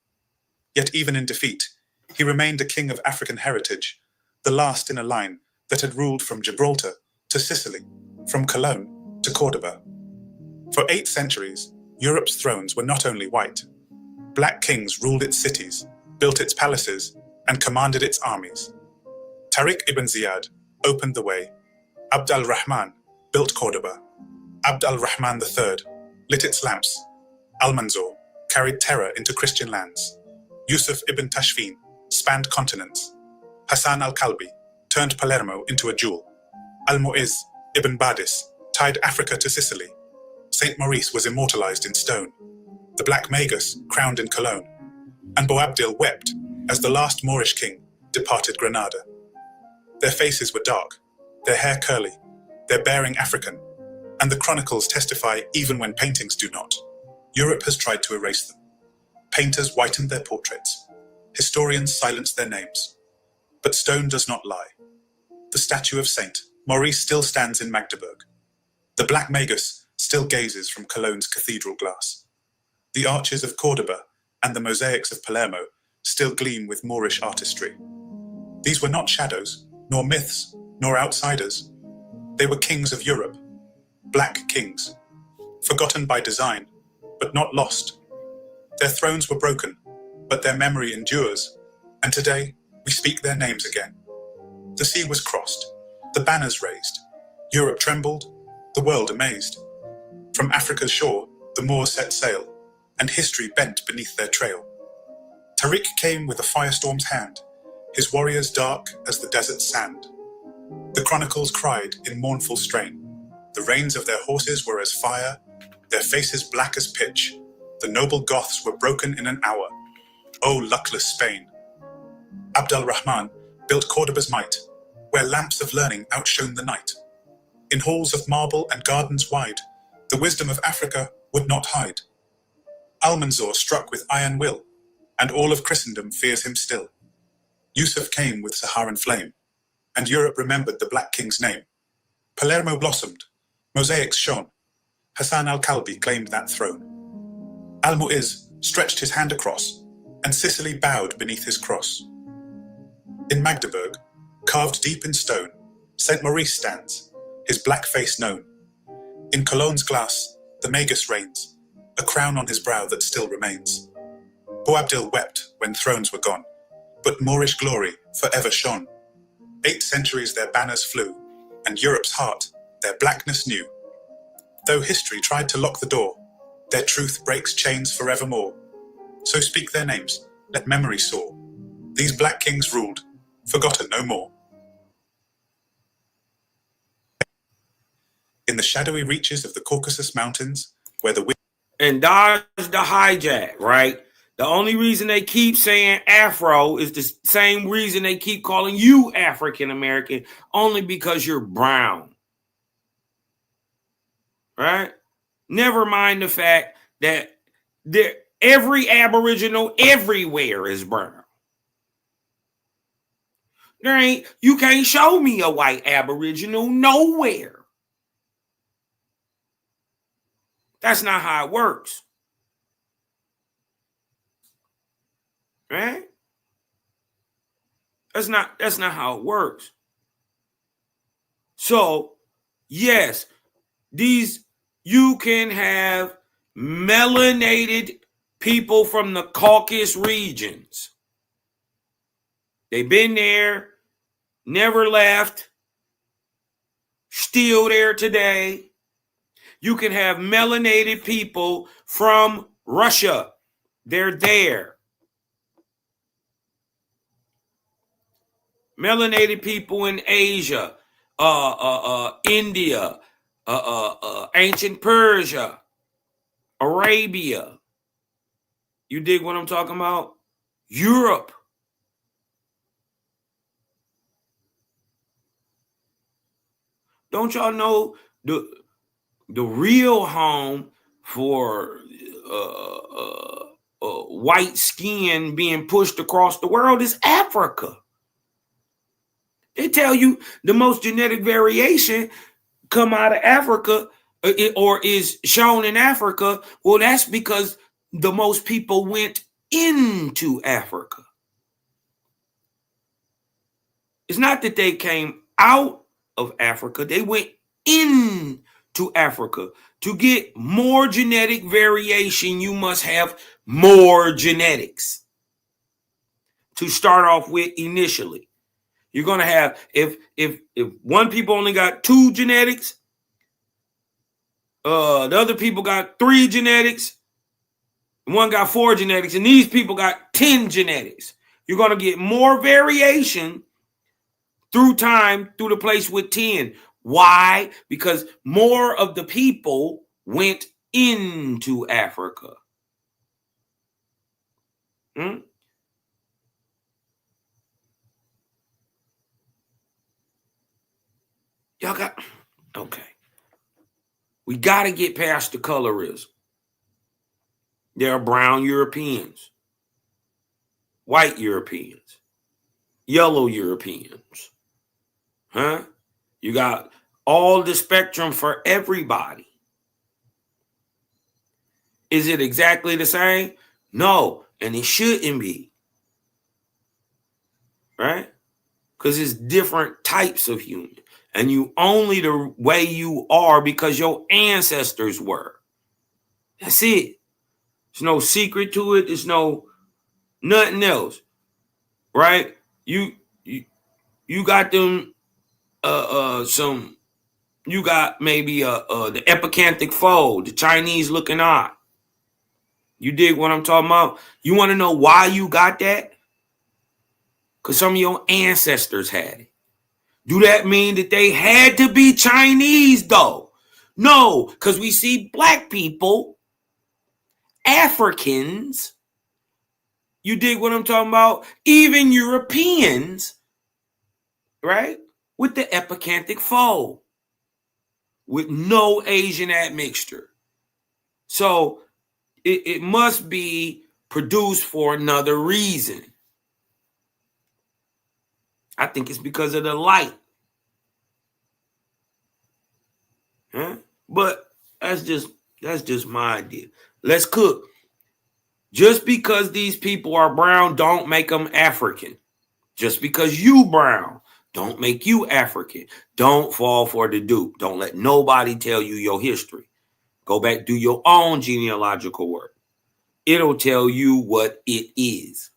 Yet even in defeat, he remained a king of African heritage, the last in a line that had ruled from Gibraltar to Sicily, from Cologne to Cordoba. For 8 centuries, Europe's thrones were not only white. Black kings ruled its cities, built its palaces, and commanded its armies. Tariq ibn Ziyad opened the way. Abd al-Rahman built Cordoba. Abd al-Rahman III lit its lamps. Al-Manzur carried terror into Christian lands. Yusuf ibn Tashfin spanned continents. Hassan al-Kalbi turned Palermo into a jewel. Al-Mu'izz ibn Badis tied Africa to Sicily. Saint Maurice was immortalized in stone. The Black Magus crowned in Cologne. And Boabdil wept as the last Moorish king departed Granada. Their faces were dark, their hair curly, their bearing African, and the chronicles testify even when paintings do not. Europe has tried to erase them. Painters whitened their portraits. Historians silenced their names. But stone does not lie. The statue of Saint Maurice still stands in Magdeburg. The Black Magus still gazes from Cologne's cathedral glass. The arches of Cordoba and the mosaics of Palermo still gleam with Moorish artistry. These were not shadows, nor myths, nor outsiders. They were kings of Europe, black kings, forgotten by design, but not lost. Their thrones were broken, but their memory endures, and today we speak their names again. The sea was crossed, the banners raised, Europe trembled, the world amazed. From Africa's shore, the Moors set sail, and history bent beneath their trail. Tariq came with a firestorm's hand, his warriors dark as the desert's sand. The chronicles cried in mournful strain. The reins of their horses were as fire, their faces black as pitch. The noble Goths were broken in an hour. O luckless Spain! Abd al-Rahman built Cordoba's might, where lamps of learning outshone the night. In halls of marble and gardens wide, the wisdom of Africa would not hide. Al-Manzur struck with iron will, and all of Christendom fears him still. Yusuf came with Saharan flame, and Europe remembered the Black King's name. Palermo blossomed, mosaics shone. Hassan al-Kalbi claimed that throne. Al-Mu'izz stretched his hand across, and Sicily bowed beneath his cross. In Magdeburg, carved deep in stone, Saint Maurice stands, his black face known. In Cologne's glass, the Magus reigns, a crown on his brow that still remains. Boabdil wept when thrones were gone, but Moorish glory forever shone. 8 centuries their banners flew, and Europe's heart their blackness knew. Though history tried to lock the door, their truth breaks chains forevermore. So speak their names, let memory soar. These black kings ruled, forgotten no more. In the shadowy reaches of the Caucasus Mountains, where the wind and dodge the hijack, right? The only reason they keep saying Afro is the same reason they keep calling you African American, only because you're brown. Right? Never mind the fact that every Aboriginal everywhere is brown. You can't show me a white Aboriginal nowhere. That's not how it works. Right? That's not how it works. So, yes, you can have melanated people from the Caucasus regions. They've been there, never left, still there today. You can have melanated people from Russia. They're there. Melanated people in Asia, India, ancient Persia, Arabia. You dig what I'm talking about? Europe. Don't y'all know the real home for white skin being pushed across the world is Africa? They tell you the most genetic variation come out of Africa or is shown in Africa. Well, that's because the most people went into Africa. It's not that they came out of Africa. They went into Africa. To get more genetic variation, you must have more genetics to start off with initially. You're going to have, if one people only got 2 genetics, the other people got 3 genetics, one got 4 genetics, and these people got 10 genetics. You're going to get more variation through time through the place with 10. Why? Because more of the people went into Africa. Y'all got, okay. We got to get past the colorism. There are brown Europeans, white Europeans, yellow Europeans. You got all the spectrum for everybody. Is it exactly the same? No, and it shouldn't be. Right? Because it's different types of human. And you only the way you are because your ancestors were. That's it. There's no secret to it. There's no nothing else. Right? You got them you got maybe the epicanthic fold, the Chinese looking eye. You dig what I'm talking about? You want to know why you got that? Because some of your ancestors had it. Do that mean that they had to be Chinese, though? No, because we see black people, Africans, you dig what I'm talking about? Even Europeans, right? With the epicanthic fold, with no Asian admixture. So it must be produced for another reason. I think it's because of the light. But that's just my idea. Let's cook. Just because these people are brown don't make them African. Just because you brown don't make you African. Don't fall for the dupe. Don't let nobody tell you your history. Go back, do your own genealogical work. It'll tell you what it is.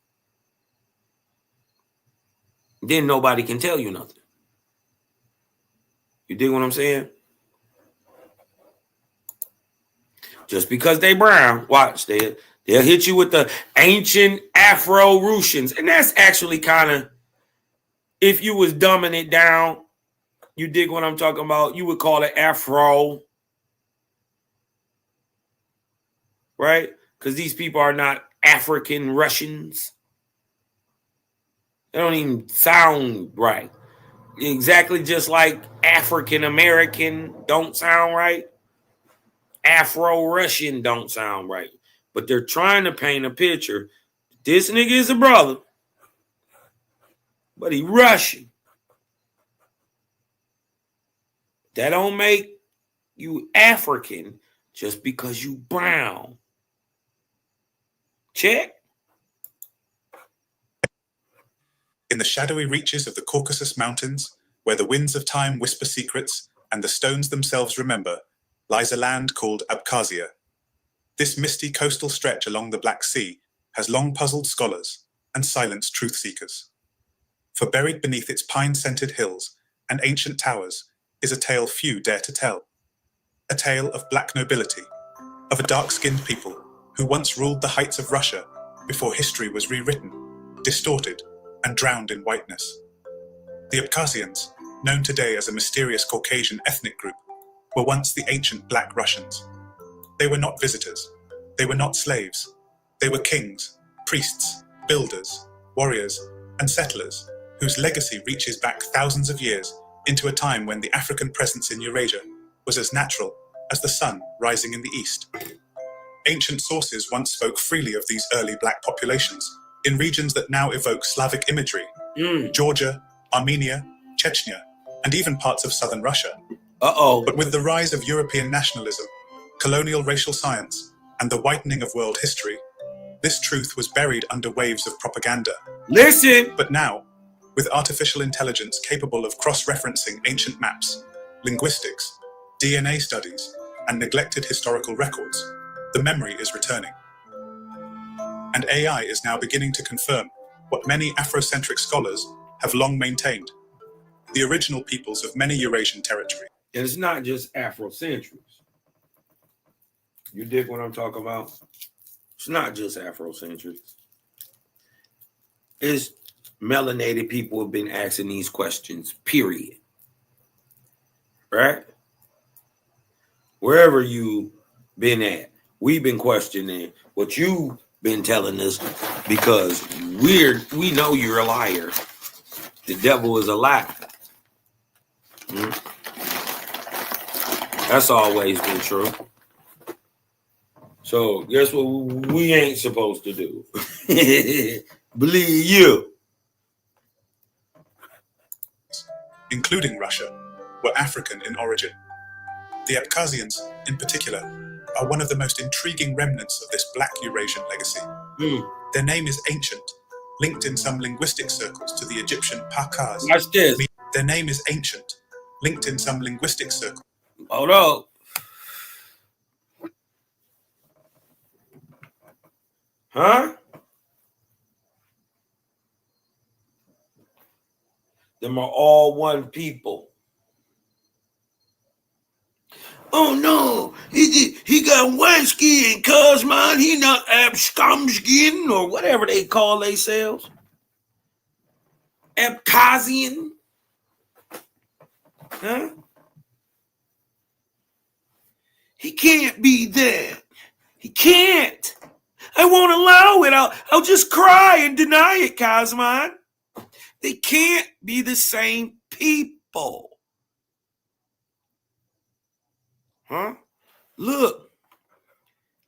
Then nobody can tell you nothing. You dig what I'm saying? Just because they brown, watch, they'll hit you with the ancient Afro-Russians. And that's actually kind of, if you was dumbing it down, you dig what I'm talking about, you would call it Afro. Right? Because these people are not African Russians. They don't even sound right. Exactly just like African American don't sound right. Afro-Russian don't sound right. But they're trying to paint a picture. This nigga is a brother, but he Russian. That don't make you African just because you brown. Check. In the shadowy reaches of the Caucasus Mountains, where the winds of time whisper secrets and the stones themselves remember, lies a land called Abkhazia. This misty coastal stretch along the Black Sea has long puzzled scholars and silenced truth seekers. For buried beneath its pine-scented hills and ancient towers is a tale few dare to tell. a tale of black nobility, of a dark-skinned people who once ruled the heights of Russia before history was rewritten, distorted, and drowned in whiteness. The Abkhazians, known today as a mysterious Caucasian ethnic group, were once the ancient Black Russians. They were not visitors. They were not slaves. They were kings, priests, builders, warriors, and settlers whose legacy reaches back thousands of years into a time when the African presence in Eurasia was as natural as the sun rising in the east. Ancient sources once spoke freely of these early black populations in regions that now evoke Slavic imagery, Georgia, Armenia, Chechnya, and even parts of southern Russia. But with the rise of European nationalism, colonial racial science, and the whitening of world history, this truth was buried under waves of propaganda. Listen! But now, with artificial intelligence capable of cross-referencing ancient maps, linguistics, DNA studies, and neglected historical records, the memory is returning. And AI is now beginning to confirm what many Afrocentric scholars have long maintained: the original peoples of many Eurasian territories. And it's not just Afrocentrics. You dig what I'm talking about? It's not just Afrocentrics. It's melanated people have been asking these questions, period. Right? Wherever you been at, we've been questioning what you've been telling us because we know you're a liar. The devil is a lie. That's always been true. So guess what we ain't supposed to do? Believe you. Including Russia, were African in origin. The Abkhazians, in particular, are one of the most intriguing remnants of this Black Eurasian legacy. Their name is ancient, linked in some linguistic circles to the Egyptian Pakaz. Watch this. Their name is ancient, linked in some linguistic circles. Hold on. Huh? Them are all one people. Oh no, he got white skin, cuz man, he not Abkhazian or whatever they call themselves. Abkhazian. Huh? He can't be that. He can't. I won't allow it. I'll just cry and deny it, Kazman. They can't be the same people. Huh? Look.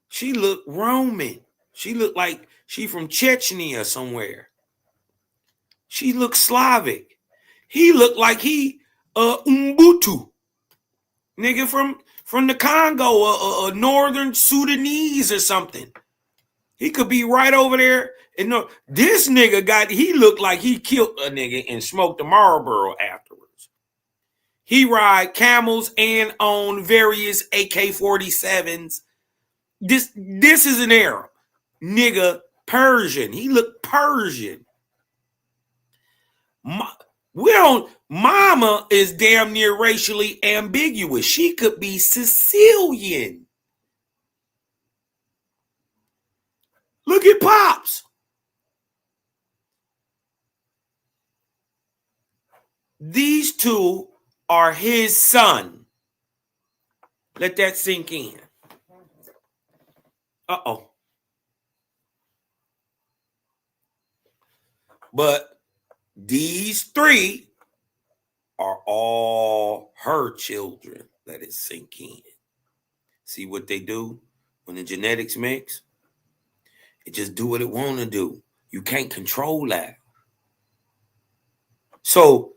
She looked Roman. She looked like she from Chechnya somewhere. She looked Slavic. He looked like he Ubuntu. Nigga from the Congo, northern Sudanese or something. He could be right over there. And no, this nigga he looked like he killed a nigga and smoked a Marlboro afterwards. He ride camels and on various AK-47s. This is an Arab. Nigga, Persian. He looked Persian. Mama is damn near racially ambiguous. She could be Sicilian. Look at Pops. These two are his son. Let that sink in. Uh-oh. But these three are all her children. Let it sink in. See what they do when the genetics mix? It just do what it want to do. You can't control that. So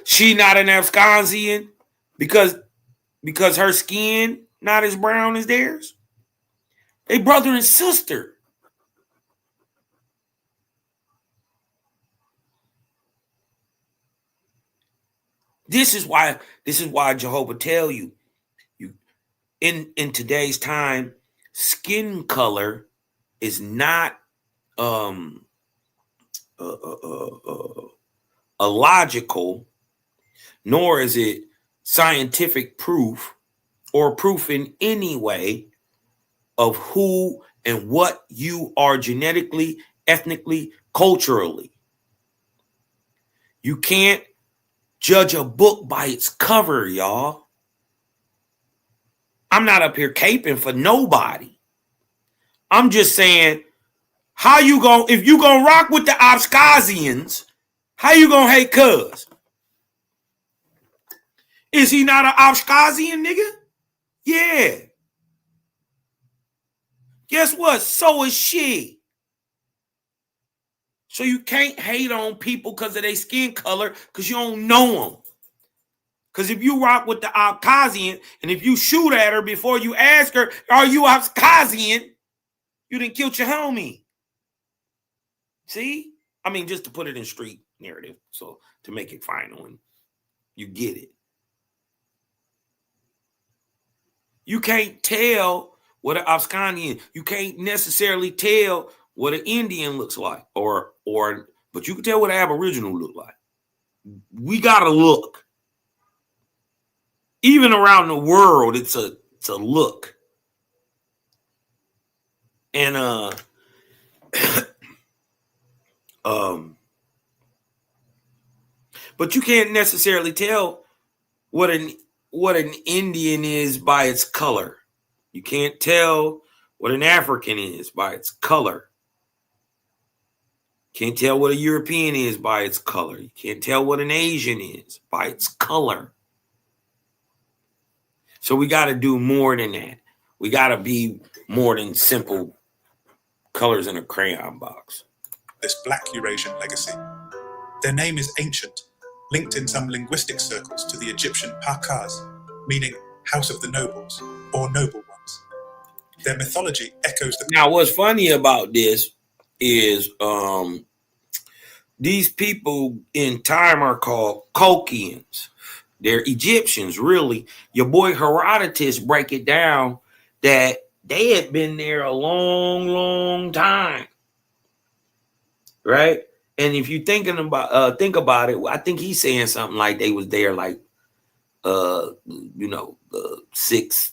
she not an Abkhazian because her skin not as brown as theirs? They brother and sister. This is why Jehovah tell you in today's time, skin color is not a logical, nor is it scientific proof or proof in any way of who and what you are genetically, ethnically, culturally. You can't judge a book by its cover, y'all. I'm not up here caping for nobody. I'm just saying, how you gonna, if you gonna rock with the Abkhazians, how you gonna hate Cuz? Is he not an Abkhazian nigga? Yeah. Guess what? So is she. So you can't hate on people because of their skin color because you don't know them. Because if you rock with the Abkhazian and if you shoot at her before you ask her, are you Abkhazian? You done killed your homie. See? I mean, just to put it in street narrative. So to make it final and you get it. You can't tell what an Afghanian, you can't necessarily tell what an Indian looks like, but you can tell what an Aboriginal look like. We gotta look. Even around the world, it's a look. And but you can't necessarily tell what an Indian is by its color. You can't tell what an African is by its color. Can't tell what a European is by its color. You can't tell what an Asian is by its color. So we got to do more than that. We got to be more than simple colors in a crayon box. This black Eurasian legacy. Their name is ancient, linked in some linguistic circles to the Egyptian Pakaz, meaning house of the nobles or noble ones. Their mythology echoes the... Now, what's funny about this is these people in time are called Caucasians. They're Egyptians, really. Your boy Herodotus break it down that they had been there a long, long time, right? And if you think about it, I think he's saying something like they was there like, 600s,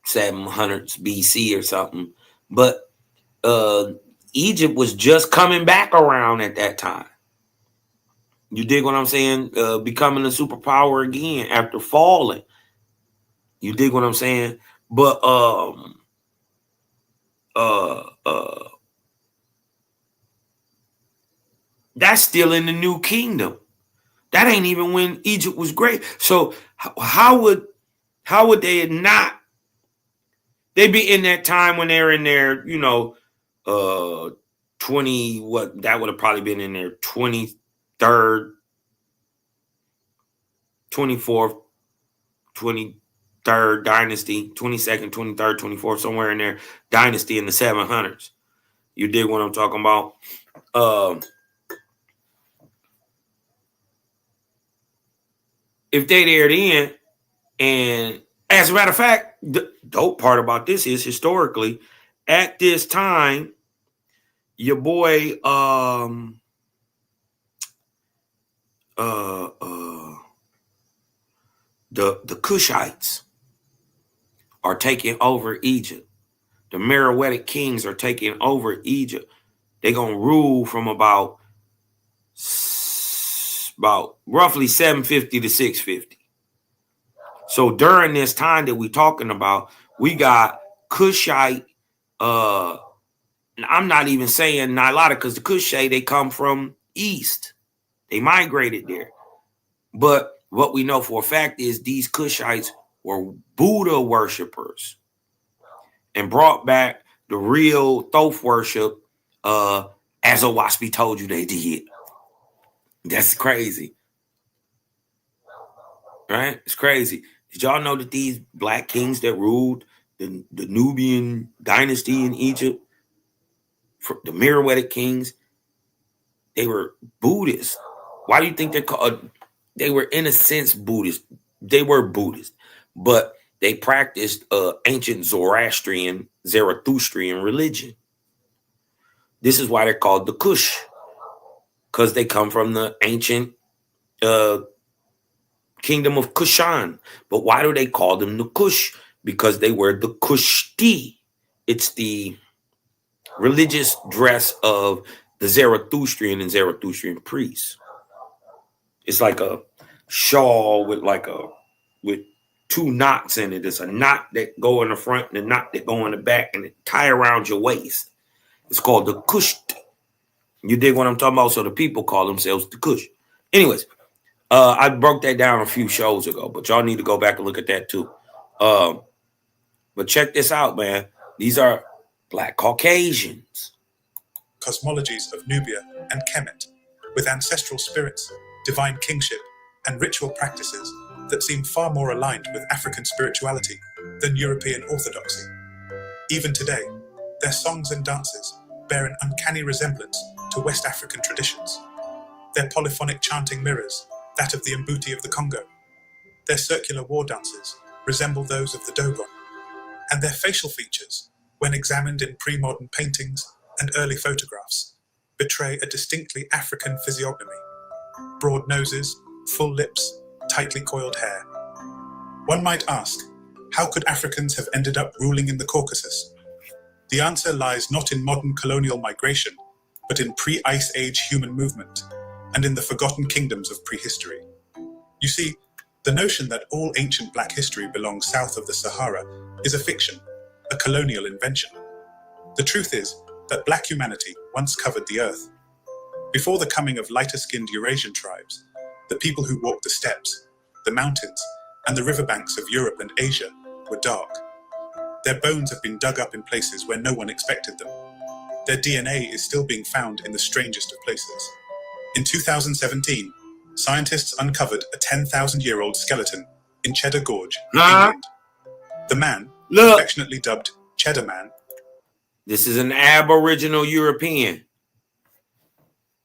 700s BC or something. But Egypt was just coming back around at that time. You dig what I'm saying? Becoming a superpower again after falling. You dig what I'm saying? But that's still in the New Kingdom. That ain't even when Egypt was great. So how would they not? They'd be in that time when they're in their, 20, what that would have probably been in their 23rd, 24th, 23rd dynasty, 22nd, 23rd, 24th, somewhere in there, dynasty in the 700s. You dig what I'm talking about? If they there then, and as a matter of fact, the dope part about this is historically, at this time, your boy, the Cushites are taking over Egypt. The Meroitic kings are taking over Egypt. They're gonna rule from about roughly 750 to 650. So during this time that we're talking about, we got Cushite. I'm not even saying Nilotic because the Cushite, they come from east. They migrated there. But what we know for a fact is these Cushites were Buddha worshipers and brought back the real Thoth worship as Owaspi told you they did. That's crazy. Right? It's crazy. Did y'all know that these black kings that ruled the Nubian dynasty in Egypt, the Meroitic kings, they were Buddhist? Why do you think they're called? They were in a sense Buddhist. They were Buddhist, but they practiced ancient Zoroastrian religion. This is why they're called the Kush, because they come from the ancient kingdom of Kushan. But why do they call them the Kush? because they wear the kushti. It's the religious dress of the Zarathustrian and Zarathustrian priests. It's like a shawl with two knots in it. It's a knot that go in the front and a knot that go in the back, and it tie around your waist. It's called the kushti. You dig what I'm talking about? So the people call themselves the kush. Anyways, I broke that down a few shows ago, but y'all need to go back and look at that too. But check this out, man. These are Black Caucasians. Cosmologies of Nubia and Kemet, with ancestral spirits, divine kingship, and ritual practices that seem far more aligned with African spirituality than European orthodoxy. Even today, their songs and dances bear an uncanny resemblance to West African traditions. Their polyphonic chanting mirrors that of the Mbuti of the Congo. Their circular war dances resemble those of the Dogon. And their facial features, when examined in pre-modern paintings and early photographs, betray a distinctly African physiognomy. Broad noses, full lips, tightly coiled hair. One might ask, how could Africans have ended up ruling in the Caucasus? The answer lies not in modern colonial migration, but in pre-Ice Age human movement, and in the forgotten kingdoms of prehistory. You see, the notion that all ancient Black history belongs south of the Sahara is a fiction, a colonial invention. The truth is that Black humanity once covered the earth. Before the coming of lighter-skinned Eurasian tribes, the people who walked the steppes, the mountains, and the riverbanks of Europe and Asia were dark. Their bones have been dug up in places where no one expected them. Their DNA is still being found in the strangest of places. In 2017, scientists uncovered a 10,000-year-old skeleton in Cheddar Gorge, England. The man, affectionately dubbed Cheddar Man. This is an Aboriginal European.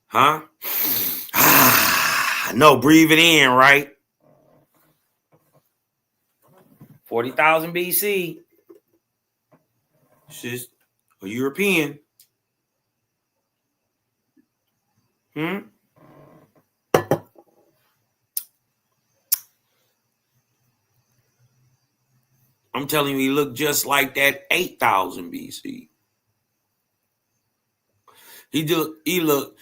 Huh? No, breathe it in, right? 40,000 BC. It's just a European. I'm telling you, he looked just like that 8,000 BC. He looked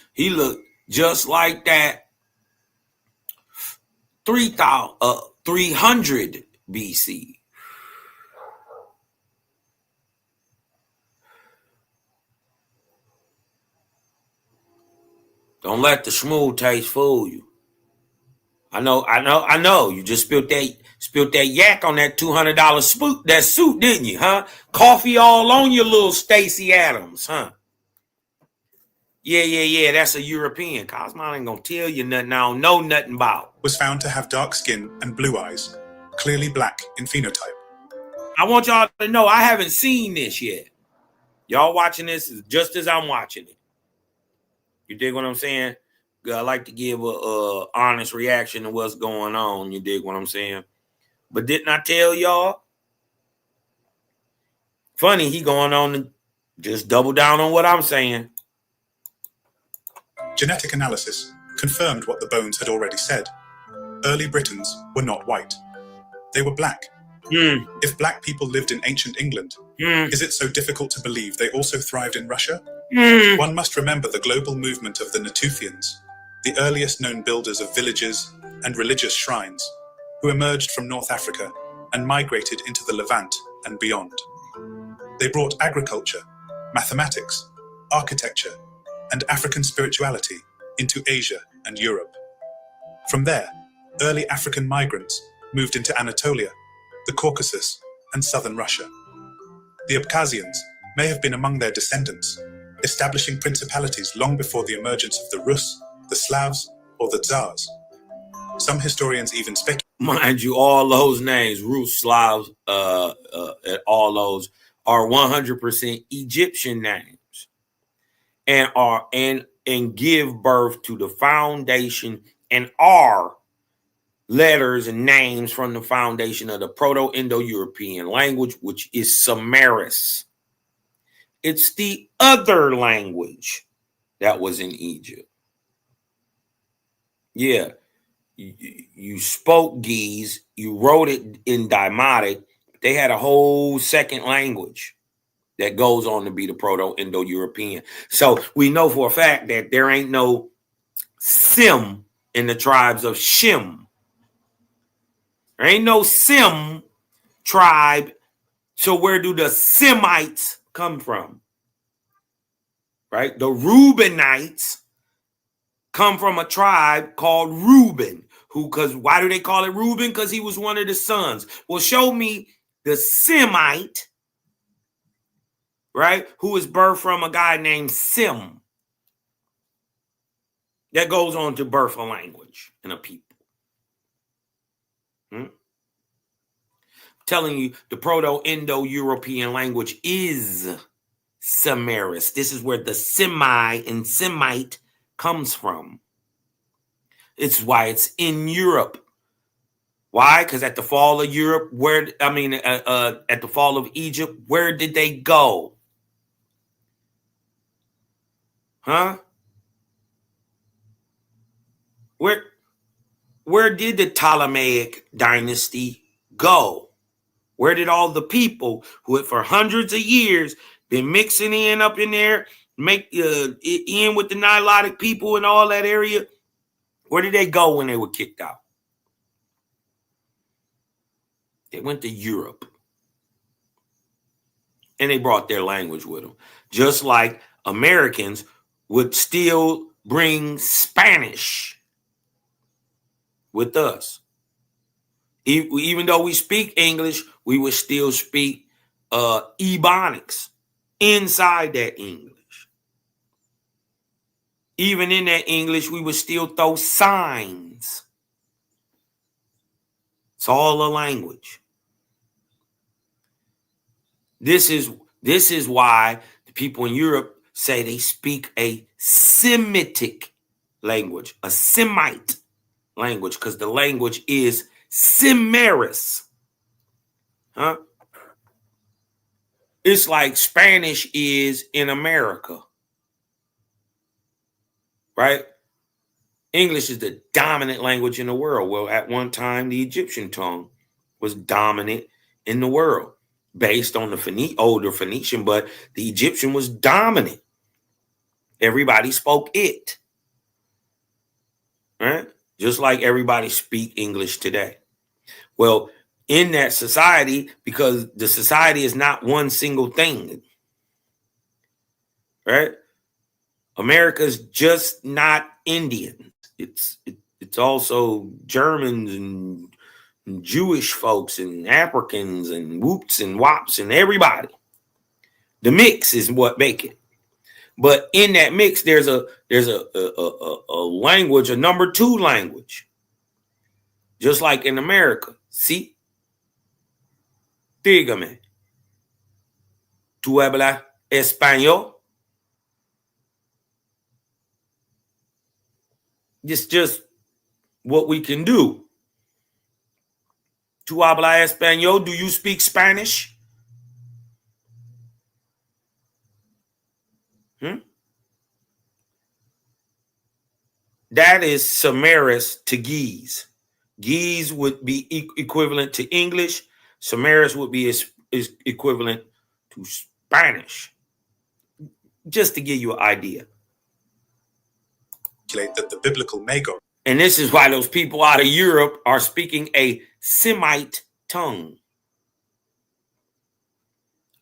just like that 300 BC. Don't let the smooth taste fool you. I know. You just spilled that yak on that $200 suit, didn't you, huh? Coffee all on your little Stacey Adams, huh? Yeah. That's a European. Cosmo ain't gonna tell you nothing I don't know nothing about. Was found to have dark skin and blue eyes, clearly Black in phenotype. I want y'all to know I haven't seen this yet. Y'all watching this just as I'm watching it. You dig what I'm saying? I like to give a honest reaction to what's going on. You dig what I'm saying? But didn't I tell y'all? Funny, he going on to just double down on what I'm saying. Genetic analysis confirmed what the bones had already said. Early Britons were not white. They were Black. If Black people lived in ancient England, is it so difficult to believe they also thrived in Russia? One must remember the global movement of the Natufians, the earliest known builders of villages and religious shrines, who emerged from North Africa and migrated into the Levant and beyond. They brought agriculture, mathematics, architecture, and African spirituality into Asia and Europe. From there, early African migrants moved into Anatolia, the Caucasus, and southern Russia. The Abkhazians may have been among their descendants, establishing principalities long before the emergence of the Rus, the Slavs, or the Tsars. Some historians even speculate. Mind you, all those names, Rus, Slavs, all those are 100% Egyptian names, and give birth to the foundation and are letters and names from the foundation of the Proto-Indo-European language, which is Sumerus. It's the other language that was in Egypt. Yeah, you spoke Ge'ez, you wrote it in Demotic, They had a whole second language that goes on to be the Proto-Indo-European. So we know for a fact that there ain't no Sim in the tribes of Shem. There ain't no Sim tribe. So where do the Semites come from? Right? The Reubenites come from a tribe called Reuben. Why do they call it Reuben? Because he was one of the sons. Well, show me the Semite, right, who is birthed from a guy named Sim. That goes on to birth a language and a people. I'm telling you, the Proto-Indo-European language is Semiris. This is where the Semi and Semite comes from. It's why it's in Europe. Why? Because at the fall of Europe, at the fall of Egypt, where did they go? Huh? Where did the Ptolemaic dynasty go? Where did all the people who had for hundreds of years been mixing up in there, in with the Nilotic people and all that area, where did they go when they were kicked out? They went to Europe. And they brought their language with them. Just like Americans would still bring Spanish with us. Even though we speak English, we would still speak Ebonics inside that English. Even in that English, we would still throw signs. It's all a language. This is why the people in Europe say they speak a Semitic language, a Semite language, because the language is Semiris. Huh? It's like Spanish is in America. Right? English is the dominant language in the world. Well, at one time, the Egyptian tongue was dominant in the world based on the older Phoenician, but the Egyptian was dominant. Everybody spoke it. Right? Just like everybody speak English today. Well, in that society, because the society is not one single thing. Right? America's just not Indian. It's also Germans and Jewish folks and Africans and whoops and wops and everybody. The mix is what make it. But in that mix, there's a language, a number two language. Just like in America. See? Dígame. ¿Tú hablas español? It's just what we can do. ¿Tú hablas español? Do you speak Spanish? That is Semiris to Geese. Geese would be equivalent to English. Semiris would be is equivalent to Spanish. Just to give you an idea. That the biblical Magog. And this is why those people out of Europe are speaking a Semite tongue.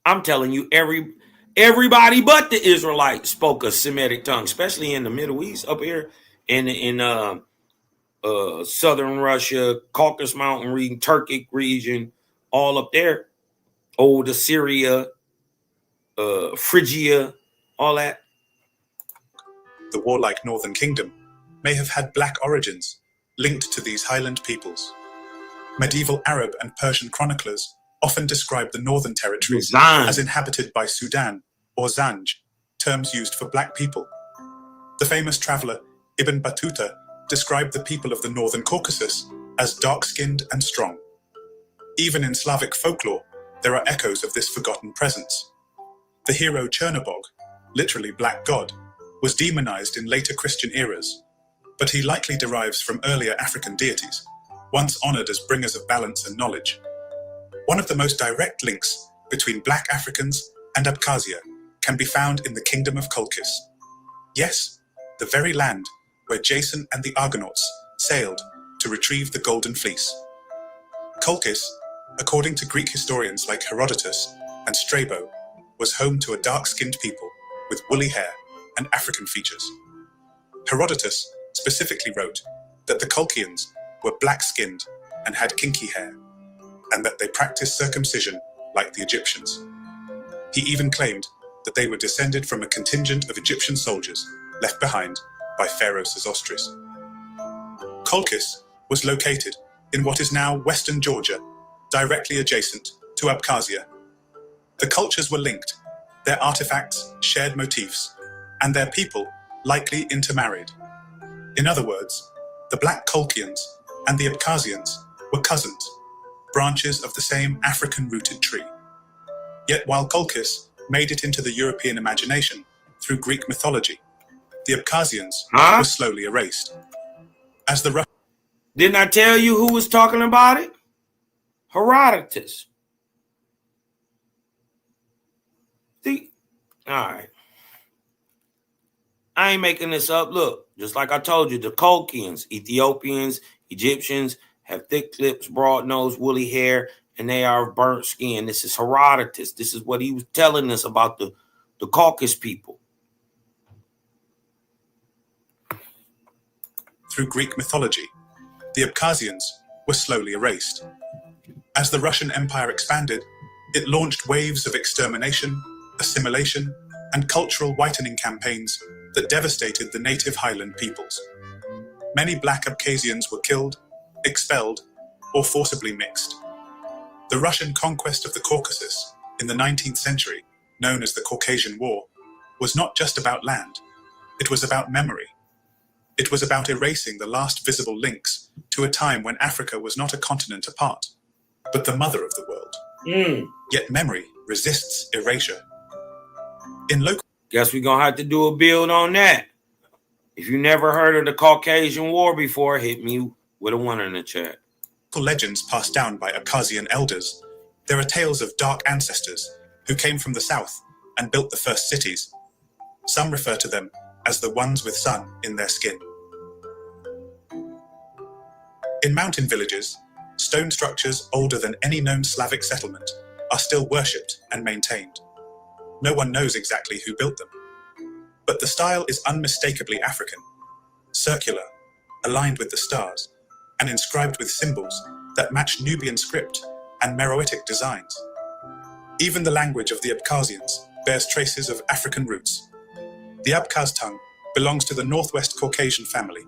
I'm telling you, everybody but the Israelites spoke a Semitic tongue, especially in the Middle East, up here in southern Russia, Caucasus Mountain region, Turkic region, all up there. Old Assyria, Phrygia, all that. The warlike northern kingdom may have had black origins linked to these highland peoples. Medieval Arab and Persian chroniclers often describe the northern territories as inhabited by Sudan or Zanj, terms used for black people. The famous traveler Ibn Battuta described the people of the northern Caucasus as dark-skinned and strong. Even in Slavic folklore, there are echoes of this forgotten presence. The hero Chernobog, literally black god, was demonized in later Christian eras, but he likely derives from earlier African deities, once honored as bringers of balance and knowledge. One of the most direct links between black Africans and Abkhazia can be found in the Kingdom of Caucasus. Yes, the very land where Jason and the Argonauts sailed to retrieve the Golden Fleece. Caucasus, according to Greek historians like Herodotus and Strabo, was home to a dark-skinned people with woolly hair and African features. Herodotus specifically wrote that the Colchians were black-skinned and had kinky hair, and that they practiced circumcision like the Egyptians. He even claimed that they were descended from a contingent of Egyptian soldiers left behind by Pharaoh Sesostris. Caucasus was located in what is now western Georgia, directly adjacent to Abkhazia. The cultures were linked, their artifacts shared motifs, and their people likely intermarried. In other words, the Black Colchians and the Abkhazians were cousins, branches of the same African-rooted tree. Yet while Caucasus made it into the European imagination through Greek mythology, the Abkhazians were slowly erased. As the Didn't I tell you who was talking about it? Herodotus. See? All right. I ain't making this up. Look, just like I told you, the Colchians, Ethiopians, Egyptians have thick lips, broad nose, woolly hair, and they are of burnt skin. This is Herodotus. This is what he was telling us about the Caucasus people. Through Greek mythology, the Abkhazians were slowly erased. As the Russian Empire expanded, it launched waves of extermination, assimilation, and cultural whitening campaigns that devastated the native highland peoples. Many black Abkhazians were killed, expelled, or forcibly mixed. The Russian conquest of the Caucasus in the 19th century, known as the Caucasian War, was not just about land. It was about memory. It was about erasing the last visible links to a time when Africa was not a continent apart, but the mother of the world. Yet memory resists erasure. Guess we're going to have to do a build on that. If you never heard of the Caucasian War before, hit me with a 1 in the chat. Legends passed down by Abkhazian elders, there are tales of dark ancestors who came from the south and built the first cities. Some refer to them as the ones with sun in their skin. In mountain villages, stone structures older than any known Slavic settlement are still worshipped and maintained. No one knows exactly who built them, but the style is unmistakably African, circular, aligned with the stars, and inscribed with symbols that match Nubian script and Meroitic designs. Even the language of the Abkhazians bears traces of African roots. The Abkhaz tongue belongs to the Northwest Caucasian family,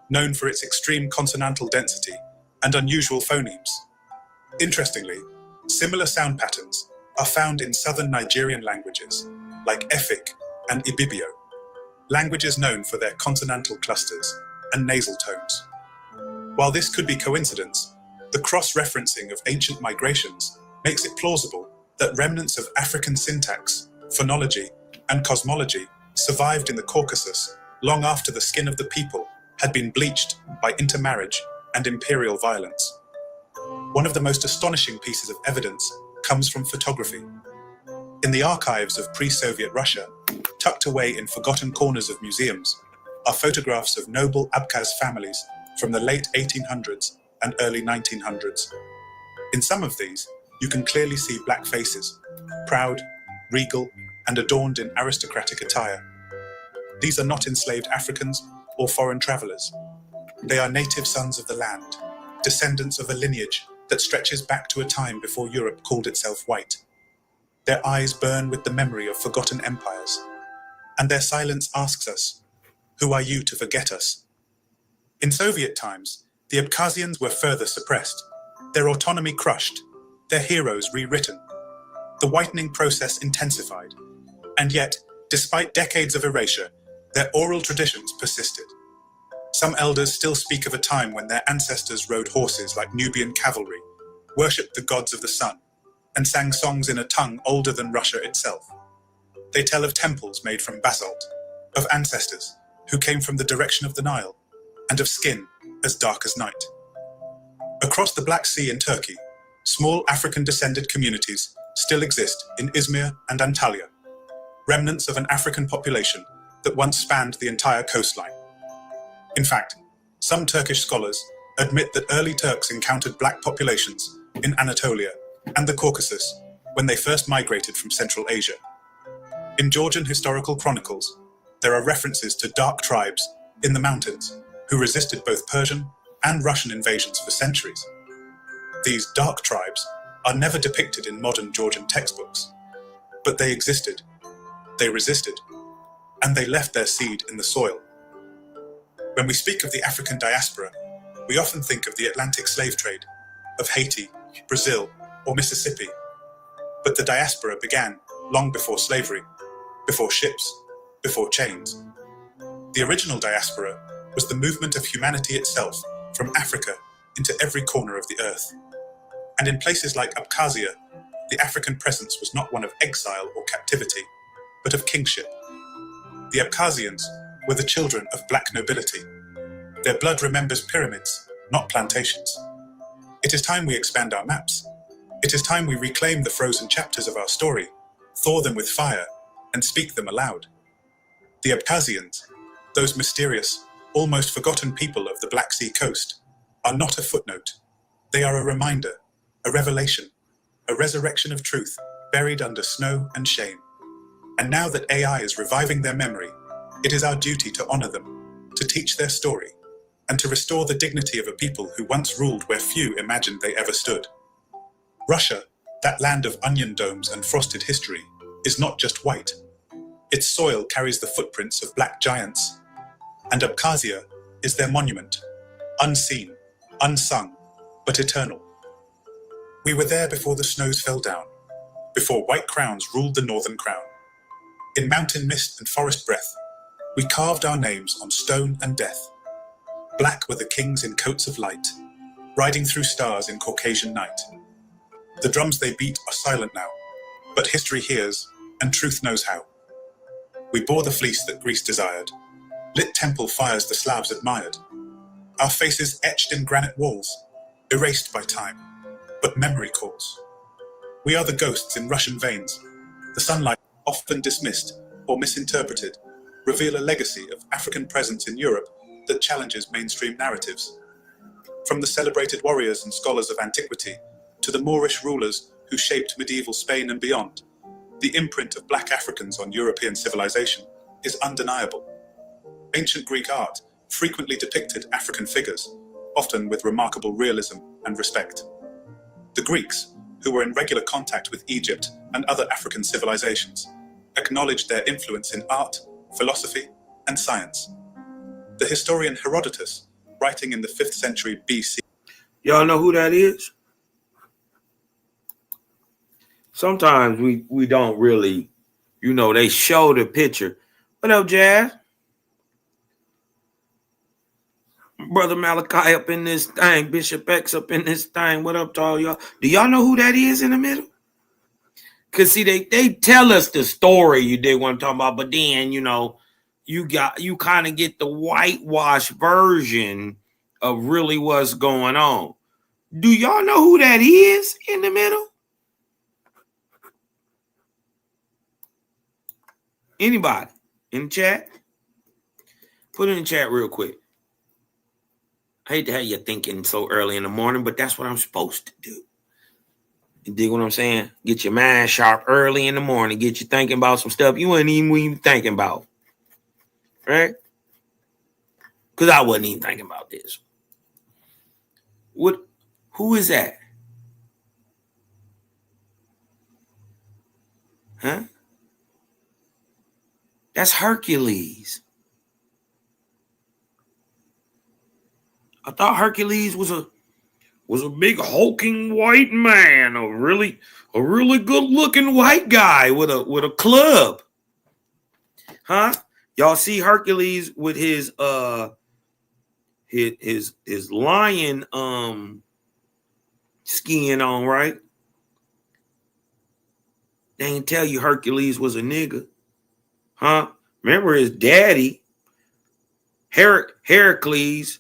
known for its extreme consonantal density and unusual phonemes. Interestingly, similar sound patterns are found in southern Nigerian languages, like Efik and Ibibio, languages known for their consonantal clusters and nasal tones. While this could be coincidence, the cross-referencing of ancient migrations makes it plausible that remnants of African syntax, phonology, and cosmology survived in the Caucasus long after the skin of the people had been bleached by intermarriage and imperial violence. One of the most astonishing pieces of evidence comes from photography. In the archives of pre-Soviet Russia, tucked away in forgotten corners of museums, are photographs of noble Abkhaz families from the late 1800s and early 1900s. In some of these, you can clearly see black faces, proud, regal, and adorned in aristocratic attire. These are not enslaved Africans or foreign travelers. They are native sons of the land, descendants of a lineage that stretches back to a time before Europe called itself white. Their eyes burn with the memory of forgotten empires, and their silence asks us, who are you to forget us? In Soviet times, the Abkhazians were further suppressed, their autonomy crushed, their heroes rewritten. The whitening process intensified, and yet, despite decades of erasure, their oral traditions persisted. Some elders still speak of a time when their ancestors rode horses like Nubian cavalry, worshipped the gods of the sun, and sang songs in a tongue older than Russia itself. They tell of temples made from basalt, of ancestors who came from the direction of the Nile, and of skin as dark as night. Across the Black Sea in Turkey, small African-descended communities still exist in Izmir and Antalya, remnants of an African population that once spanned the entire coastline. In fact, some Turkish scholars admit that early Turks encountered black populations in Anatolia and the Caucasus when they first migrated from Central Asia. In Georgian historical chronicles, there are references to dark tribes in the mountains who resisted both Persian and Russian invasions for centuries. These dark tribes are never depicted in modern Georgian textbooks, but they existed, they resisted, and they left their seed in the soil. When we speak of the African diaspora, we often think of the Atlantic slave trade, of Haiti, Brazil, or Mississippi. But the diaspora began long before slavery, before ships, before chains. The original diaspora was the movement of humanity itself from Africa into every corner of the earth. And in places like Abkhazia, the African presence was not one of exile or captivity, but of kingship. The Abkhazians were the children of black nobility. Their blood remembers pyramids, not plantations. It is time we expand our maps. It is time we reclaim the frozen chapters of our story, thaw them with fire, and speak them aloud. The Abkhazians, those mysterious, almost forgotten people of the Black Sea coast, are not a footnote. They are a reminder, a revelation, a resurrection of truth buried under snow and shame. And now that AI is reviving their memory, it is our duty to honor them, to teach their story, and to restore the dignity of a people who once ruled where few imagined they ever stood. Russia, that land of onion domes and frosted history, is not just white. Its soil carries the footprints of black giants, and Abkhazia is their monument, unseen, unsung, but eternal. We were there before the snows fell down, before white crowns ruled the northern crown. In mountain mist and forest breath, we carved our names on stone and death. Black were the kings in coats of light, riding through stars in Caucasian night. The drums they beat are silent now, but history hears, and truth knows how. We bore the fleece that Greece desired, lit temple fires the Slavs admired. Our faces etched in granite walls, erased by time, but memory calls. We are the ghosts in Russian veins. The sunlight, often dismissed or misinterpreted, reveal a legacy of African presence in Europe that challenges mainstream narratives. From the celebrated warriors and scholars of antiquity to the Moorish rulers who shaped medieval Spain and beyond, the imprint of black Africans on European civilization is undeniable. Ancient Greek art frequently depicted African figures, often with remarkable realism and respect. The Greeks, who were in regular contact with Egypt and other African civilizations, acknowledged their influence in art, philosophy, and science. The historian Herodotus, writing in the 5th century BC. Y'all know who that is? Sometimes we don't really, they show the picture. What up, Jazz? Brother Malachi up in this thing. Bishop X up in this thing. What up to all y'all? Do y'all know who that is in the middle? Because, see, they tell us the story you did want to talk about, but then, you kind of get the whitewash version of really what's going on. Do y'all know who that is in the middle? Anybody in the chat? Put it in the chat real quick. I hate to have you thinking so early in the morning, but that's what I'm supposed to do. You dig what I'm saying? Get your mind sharp early in the morning. Get you thinking about some stuff you weren't even thinking about. Right? Because I wasn't even thinking about this. Who is that? Huh? That's Hercules. I thought Hercules was a big hulking white man, a really good looking white guy with a club. Huh? Y'all see Hercules with his lion skin on, right? They ain't tell you Hercules was a nigga. Huh? Remember his daddy, Heracles,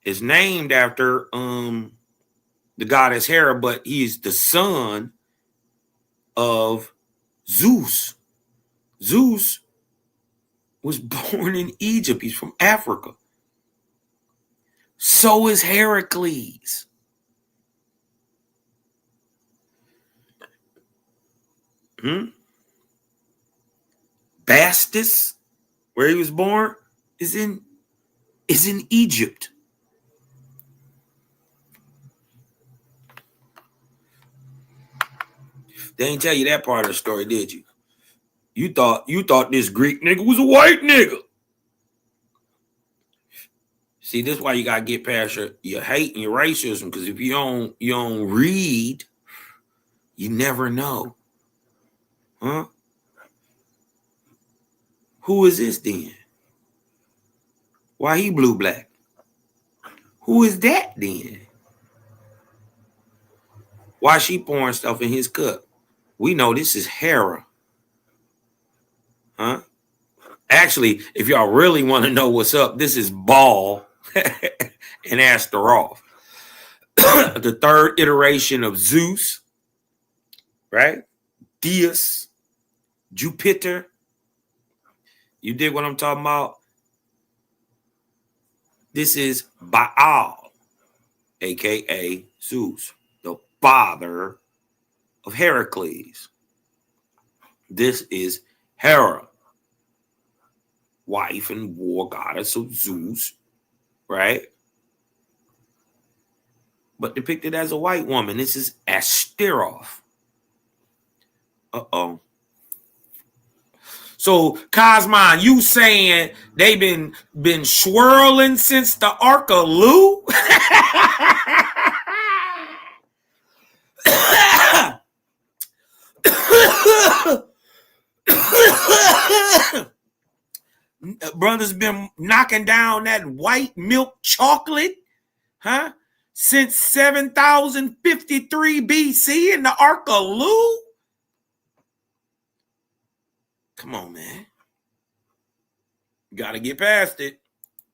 is named after the the goddess Hera, but he's the son of Zeus. Zeus was born in Egypt. He's from Africa. So is Heracles. Bastus, where he was born, is in Egypt. They ain't tell you that part of the story, did you? You thought this Greek nigga was a white nigga. See, this is why you gotta get past your hate and your racism, because if you don't read, you never know. Huh? Who is this then? Why he blue black? Who is that then? Why she pouring stuff in his cup? We know this is Hera. Huh? Actually, if y'all really want to know what's up, this is Baal and Astaroth. The third iteration of Zeus, right? Deus, Jupiter. You dig what I'm talking about? This is Baal, aka Zeus, the father of Heracles. This is Hera, wife and war goddess of Zeus, right? But depicted as a white woman. This is Astaroth. Uh-oh. So, Cosmon, you saying they been swirling since the Ark of Lu? Brothers been knocking down that white milk chocolate, huh? Since 7053 BC in the Ark of Lu? Come on, man. You got to get past it.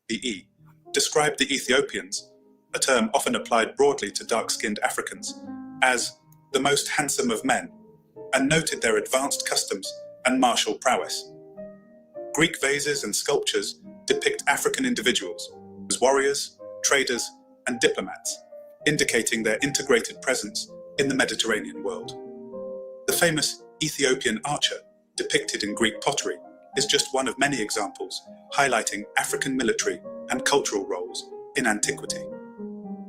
E. described the Ethiopians, a term often applied broadly to dark-skinned Africans, as the most handsome of men, and noted their advanced customs and martial prowess. Greek vases and sculptures depict African individuals as warriors, traders, and diplomats, indicating their integrated presence in the Mediterranean world. The famous Ethiopian archer, depicted in Greek pottery, is just one of many examples highlighting African military and cultural roles in antiquity.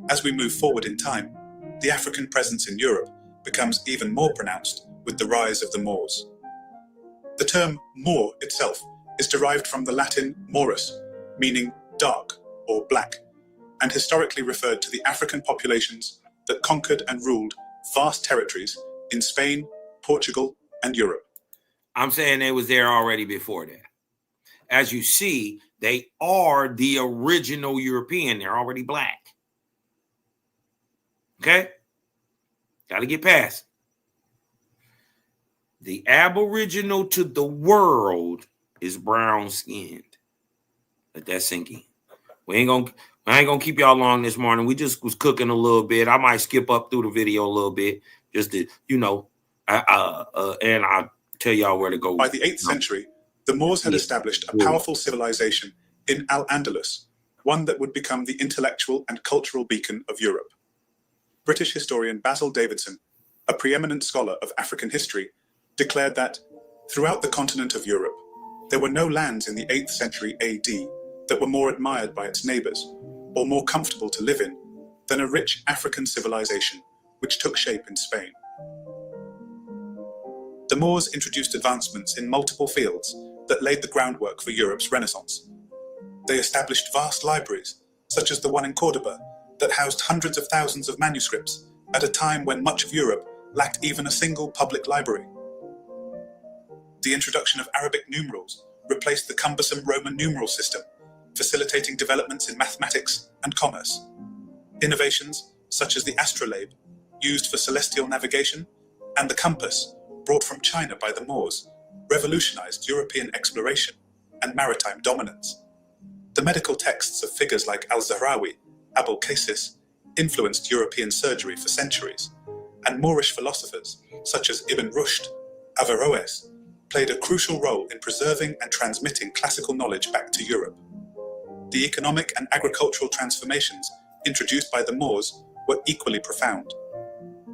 As we move forward in time, the African presence in Europe becomes even more pronounced with the rise of the Moors. The term Moor itself is derived from the Latin morus, meaning dark or black, and historically referred to the African populations that conquered and ruled vast territories in Spain, Portugal, and Europe. I'm saying they was there already before that. As you see, they are the original European. They're already black. Okay? Got to get past. The aboriginal to the world is brown skinned. Let that sink in. I ain't gonna keep y'all long this morning. We just was cooking a little bit. I might skip up through the video a little bit, just to, and I'll tell y'all where to go. By the 8th century, the Moors had established a powerful civilization in Al-Andalus, one that would become the intellectual and cultural beacon of Europe. British historian Basil Davidson, a preeminent scholar of African history, declared that throughout the continent of Europe, there were no lands in the 8th century AD that were more admired by its neighbors or more comfortable to live in than a rich African civilization which took shape in Spain. The Moors introduced advancements in multiple fields that laid the groundwork for Europe's Renaissance. They established vast libraries, such as the one in Cordoba, that housed hundreds of thousands of manuscripts at a time when much of Europe lacked even a single public library. The introduction of Arabic numerals replaced the cumbersome Roman numeral system, facilitating developments in mathematics and commerce. Innovations such as the astrolabe, used for celestial navigation, and the compass, brought from China by the Moors, revolutionized European exploration and maritime dominance. The medical texts of figures like Al-Zahrawi, Abkhazian, influenced European surgery for centuries, and Moorish philosophers such as Ibn Rushd, Averroes, played a crucial role in preserving and transmitting classical knowledge back to Europe. The economic and agricultural transformations introduced by the Moors were equally profound.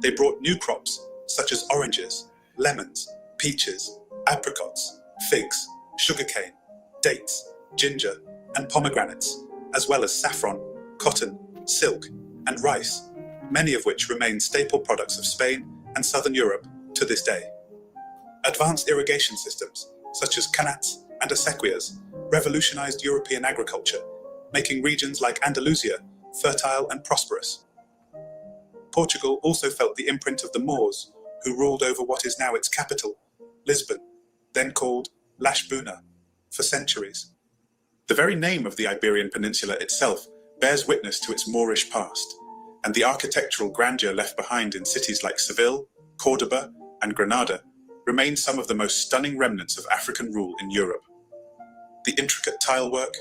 They brought new crops such as oranges, lemons, peaches, apricots, figs, sugarcane, dates, ginger, and pomegranates, as well as saffron, cotton, silk, and rice, many of which remain staple products of Spain and southern Europe to this day. Advanced irrigation systems, such as canats and acequias, revolutionized European agriculture, making regions like Andalusia fertile and prosperous. Portugal also felt the imprint of the Moors, who ruled over what is now its capital, Lisbon, then called Lisbona, for centuries. The very name of the Iberian Peninsula itself bears witness to its Moorish past, and the architectural grandeur left behind in cities like Seville, Cordoba, and Granada remain some of the most stunning remnants of African rule in Europe. The intricate tilework,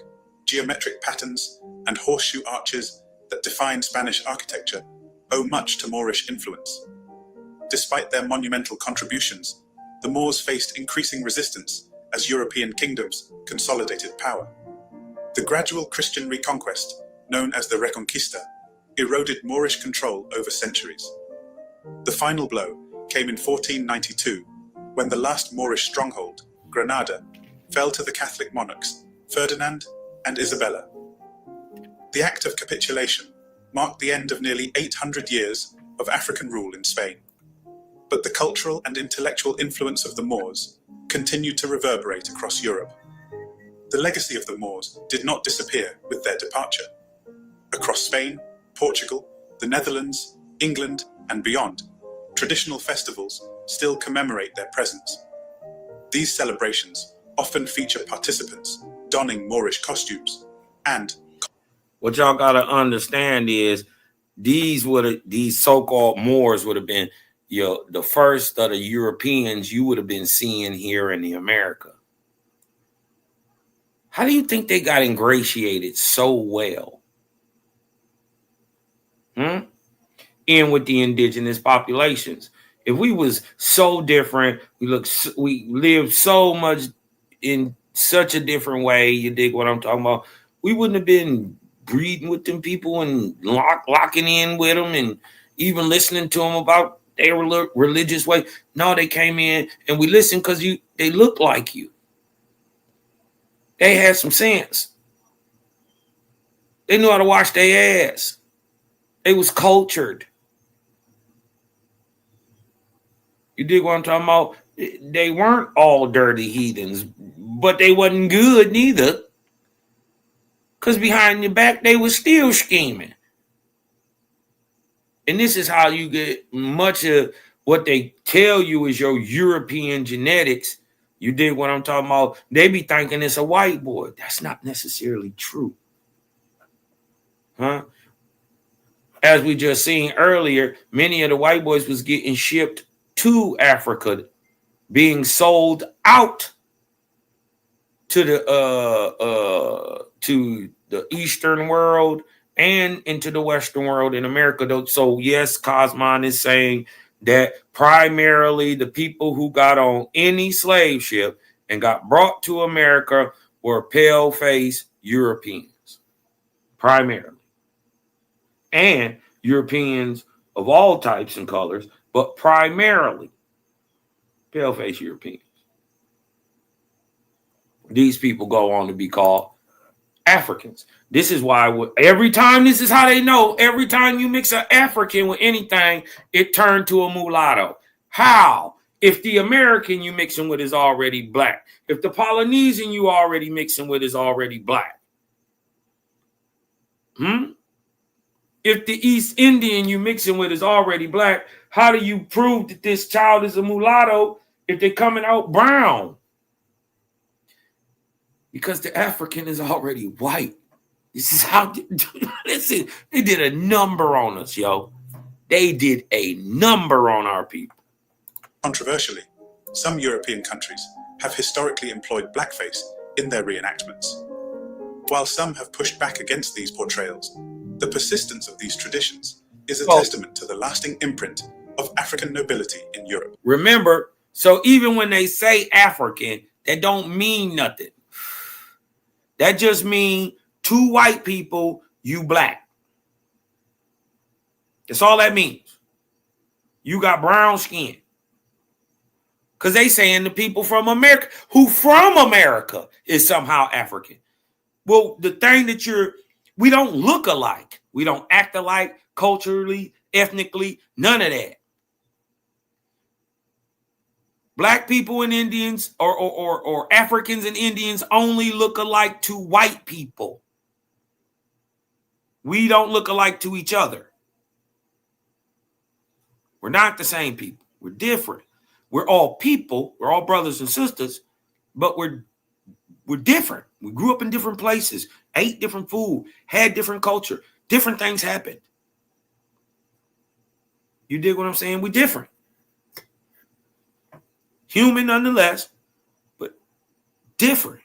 geometric patterns, and horseshoe arches that define Spanish architecture owe much to Moorish influence. Despite their monumental contributions, the Moors faced increasing resistance as European kingdoms consolidated power. The gradual Christian reconquest, known as the Reconquista, eroded Moorish control over centuries. The final blow came in 1492, when the last Moorish stronghold, Granada, fell to the Catholic monarchs, Ferdinand and Isabella. The act of capitulation marked the end of nearly 800 years of African rule in Spain. But the cultural and intellectual influence of the Moors continued to reverberate across Europe. The legacy of the Moors did not disappear with their departure. Across Spain, Portugal, the Netherlands, England, and beyond, traditional festivals still commemorate their presence. These celebrations often feature participants donning Moorish costumes, and what y'all gotta understand is these so-called Moors would have been the first of the Europeans you would have been seeing here in the America. How do you think they got ingratiated so well? In with the indigenous populations. If we was so different, we lived so much in such a different way, you dig what I'm talking about? We wouldn't have been breeding with them people and locking in with them and even listening to them about their religious way. No, they came in and we listened because they looked like you. They had some sense. They knew how to wash their ass. They was cultured. You dig what I'm talking about? They weren't all dirty heathens, but they wasn't good neither. Because behind your back, they were still scheming. And this is how you get much of what they tell you is your European genetics. You dig what I'm talking about? They be thinking it's a white boy. That's not necessarily true. As we just seen earlier, many of the white boys was getting shipped to Africa, being sold out to the Eastern world and into the Western world in America. So yes, Cosmon is saying that primarily the people who got on any slave ship and got brought to America were pale-faced Europeans, primarily. And Europeans of all types and colors, but primarily pale-faced Europeans. These people go on to be called Africans. This is why every time, this is how they know, every time you mix an African with anything, it turned to a mulatto. How? If the American you mixing with is already black. If the Polynesian you already mixing with is already black. If the East Indian you mixing with is already black, how do you prove that this child is a mulatto if they're coming out brown? Because the African is already white. This is how, listen, they did a number on us, yo. They did a number on our people. Controversially, some European countries have historically employed blackface in their reenactments. While some have pushed back against these portrayals, The persistence of these traditions is a testament to the lasting imprint of African nobility in Europe. Remember, so even when they say African, that don't mean nothing. That just means two white people, you black. That's all that means. You got brown skin. Because they saying the people from America, who from America is somehow African. Well, the thing that we don't look alike. We don't act alike culturally, ethnically, none of that. Black people and Indians or Africans and Indians only look alike to white people. We don't look alike to each other. We're not the same people. We're different. We're all people. We're all brothers and sisters, but we're different. We grew up in different places, ate different food, had different culture. Different things happened. You dig what I'm saying? We're different. Human nonetheless, but different.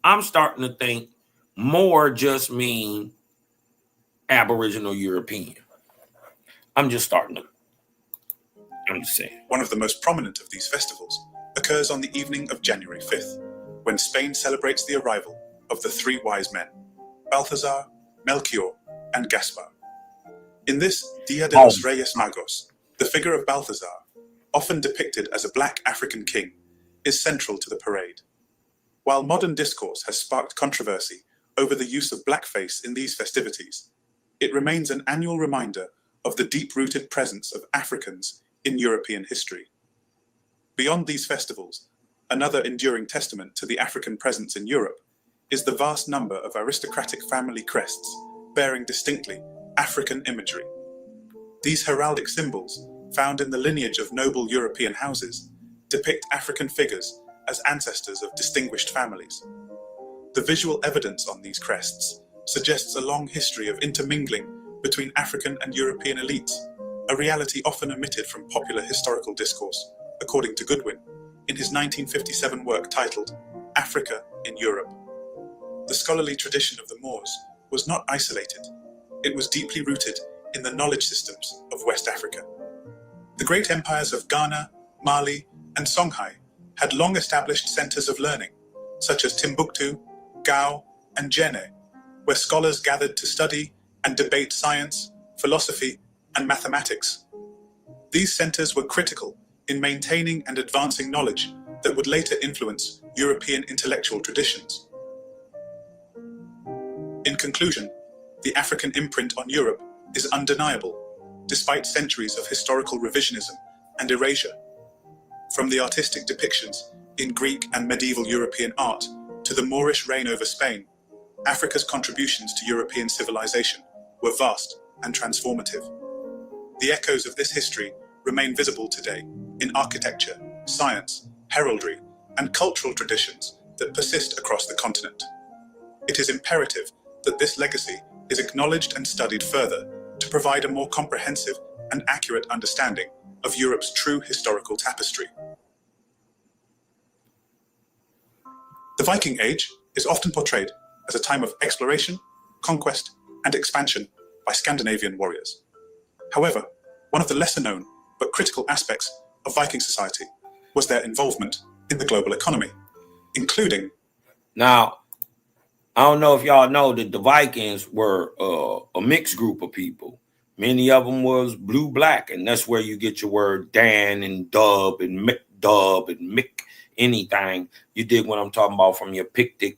I'm starting to think more just mean Aboriginal European. I'm just saying. One of the most prominent of these festivals occurs on the evening of January 5th, when Spain celebrates the arrival of the three wise men, Balthazar, Melchior, and Gaspar. In this Dia de los Reyes Magos, the figure of Balthazar, often depicted as a black African king, is central to the parade. While modern discourse has sparked controversy over the use of blackface in these festivities, it remains an annual reminder of the deep-rooted presence of Africans in European history. Beyond these festivals, another enduring testament to the African presence in Europe is the vast number of aristocratic family crests bearing distinctly African imagery. These heraldic symbols, found in the lineage of noble European houses, depict African figures as ancestors of distinguished families. The visual evidence on these crests suggests a long history of intermingling between African and European elites, a reality often omitted from popular historical discourse, according to Goodwin, in his 1957 work titled Africa in Europe. The scholarly tradition of the Moors was not isolated. It was deeply rooted in the knowledge systems of West Africa. The great empires of Ghana, Mali, and Songhai had long established centers of learning, such as Timbuktu, Gao, and Djenné, where scholars gathered to study and debate science, philosophy, and mathematics. These centers were critical in maintaining and advancing knowledge that would later influence European intellectual traditions. In conclusion, the African imprint on Europe is undeniable, despite centuries of historical revisionism and erasure. From the artistic depictions in Greek and medieval European art to the Moorish reign over Spain, Africa's contributions to European civilization were vast and transformative. The echoes of this history remain visible today in architecture, science, heraldry, and cultural traditions that persist across the continent. It is imperative that this legacy is acknowledged and studied further to provide a more comprehensive and accurate understanding of Europe's true historical tapestry. The Viking Age is often portrayed as a time of exploration, conquest, and expansion by Scandinavian warriors. However, one of the lesser-known but critical aspects of Viking society was their involvement in the global economy, including... Now, I don't know if y'all know that the Vikings were a mixed group of people. Many of them was blue-black, and that's where you get your word Dan and Dub and McDub and Mick anything. You dig what I'm talking about from your Pictic,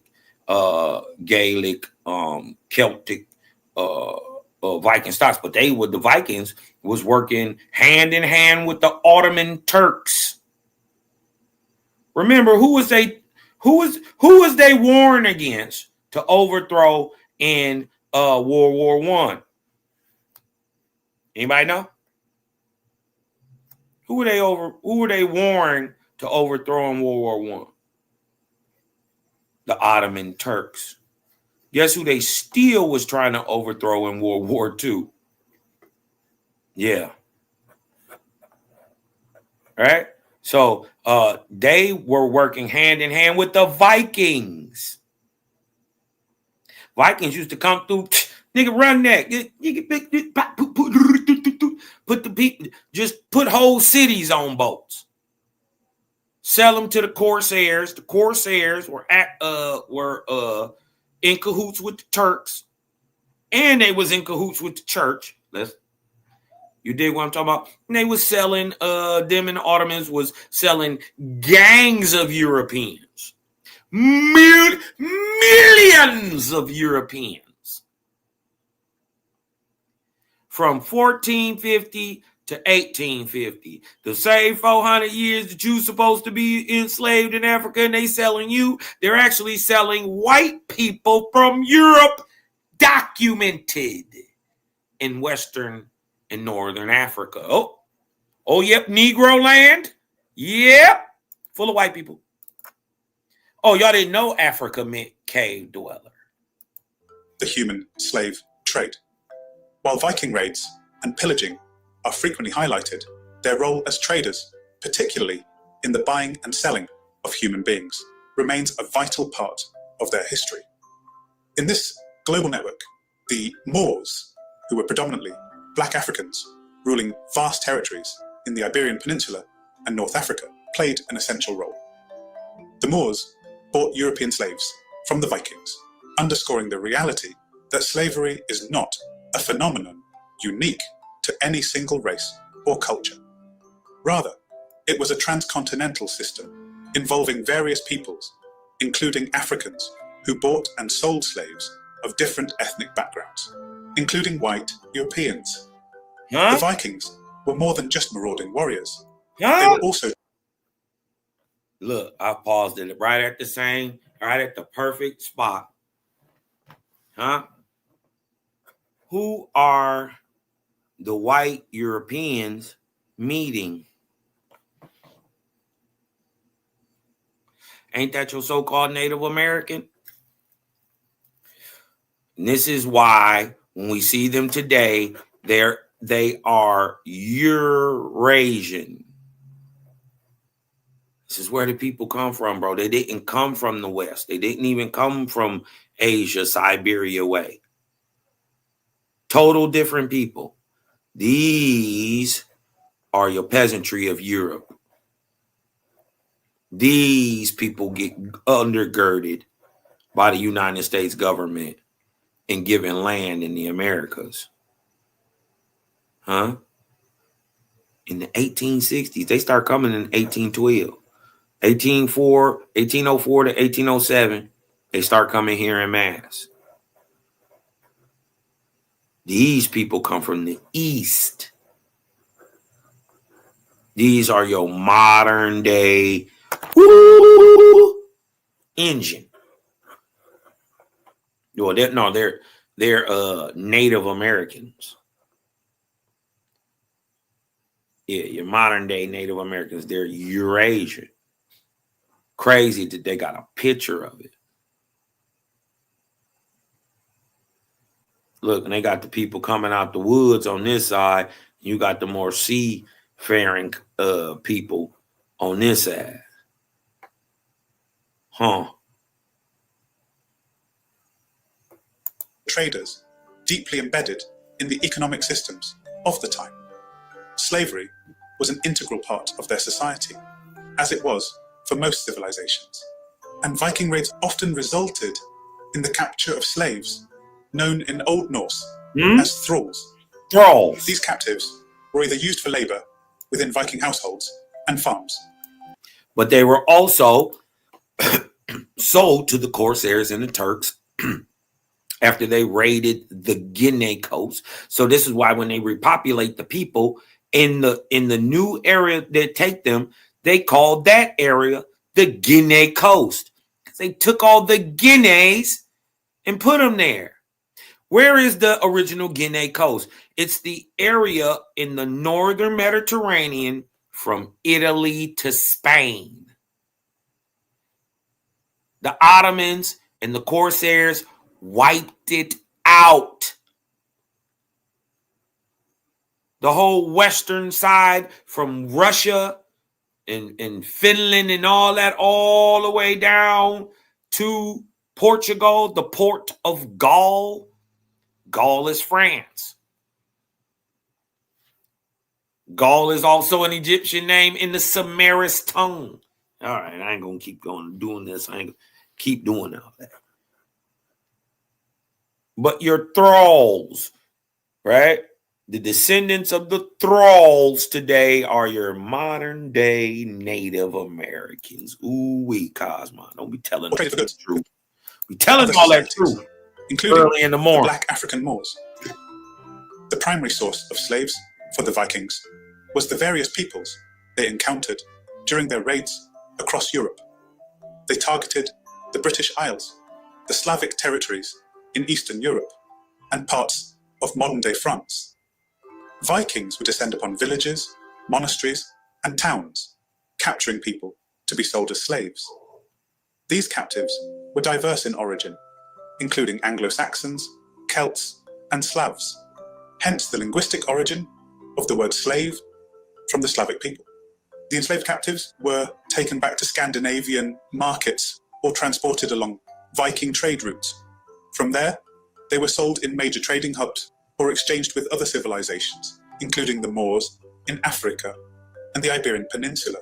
Gaelic, Celtic, Viking stocks. But the Vikings was working hand in hand with the Ottoman Turks. Remember, who was they warring against to overthrow in World War I? Anybody know? Who were they warring to overthrow in World War I? The Ottoman Turks. Guess who they still was trying to overthrow in World War II? Yeah. All right. So they were working hand in hand with the Vikings. Vikings used to come through, nigga, run that. Put the people, just put whole cities on boats. Sell them to the Corsairs. The Corsairs were in cahoots with the Turks, and they was in cahoots with the church. You dig what I'm talking about? And they was selling, them and the Ottomans was selling gangs of Europeans. Millions of Europeans. From 1450 to 1850. The same 400 years that you're supposed to be enslaved in Africa and they selling you, they're actually selling white people from Europe, documented in Western and Northern Africa. Oh, yep, Negro land. Yep, full of white people. Oh, y'all didn't know Africa meant cave dweller. The human slave trade. While Viking raids and pillaging are frequently highlighted, their role as traders, particularly in the buying and selling of human beings, remains a vital part of their history. In this global network, the Moors, who were predominantly Black Africans ruling vast territories in the Iberian Peninsula and North Africa, played an essential role. The Moors bought European slaves from the Vikings, underscoring the reality that slavery is not a phenomenon unique to any single race or culture. Rather, it was a transcontinental system involving various peoples, including Africans who bought and sold slaves of different ethnic backgrounds, including white Europeans. The Vikings were more than just marauding warriors. They were also... Look, I paused it right at the perfect spot. Who are the white Europeans meeting? Ain't that your so-called Native American? And this is why when we see them today, they are Eurasian. This is where the people come from, bro. They didn't come from the West. They didn't even come from Asia, Siberia way. Total different people. These are your peasantry of Europe. These people get undergirded by the United States government and given land in the Americas. In the 1860s, they start coming in 1812. 1804 to 1807, they start coming here en masse. These people come from the East. These are your modern day engine. Well, they're Native Americans. Yeah, your modern day Native Americans, they're Eurasian. Crazy that they got a picture of it. Look, and they got the people coming out the woods on this side. You got the more seafaring people on this side. Traders deeply embedded in the economic systems of the time. Slavery was an integral part of their society, as it was for most civilizations. And Viking raids often resulted in the capture of slaves, known in Old Norse as thralls. These captives were either used for labor within Viking households and farms. But they were also sold to the Corsairs and the Turks after they raided the Guinea coast. So this is why when they repopulate the people in the new area that take them, they called that area the Guinea coast. They took all the Guineas and put them there. Where is the original Guinea coast? It's the area in the northern Mediterranean from Italy to Spain. The Ottomans and the Corsairs wiped it out. The whole western side from Russia and Finland and all that, all the way down to Portugal, the port of Gaul. Gaul is France. Gaul is also an Egyptian name in the Semitic tongue. All right, I ain't gonna keep going doing this. I ain't gonna keep doing all that. But your thralls, right? The descendants of the thralls today are your modern day Native Americans. Ooh wee, Cosmo. Don't be telling us the truth. We telling all that truth, including early in the morning. The Black African Moors. The primary source of slaves for the Vikings was the various peoples they encountered during their raids across Europe. They targeted the British Isles, the Slavic territories in Eastern Europe, and parts of modern-day France. Vikings would descend upon villages, monasteries, and towns, capturing people to be sold as slaves. These captives were diverse in origin, including Anglo-Saxons, Celts, and Slavs, hence the linguistic origin of the word slave from the Slavic people. The enslaved captives were taken back to Scandinavian markets or transported along Viking trade routes. From there, they were sold in major trading hubs or exchanged with other civilizations, including the Moors in Africa and the Iberian Peninsula.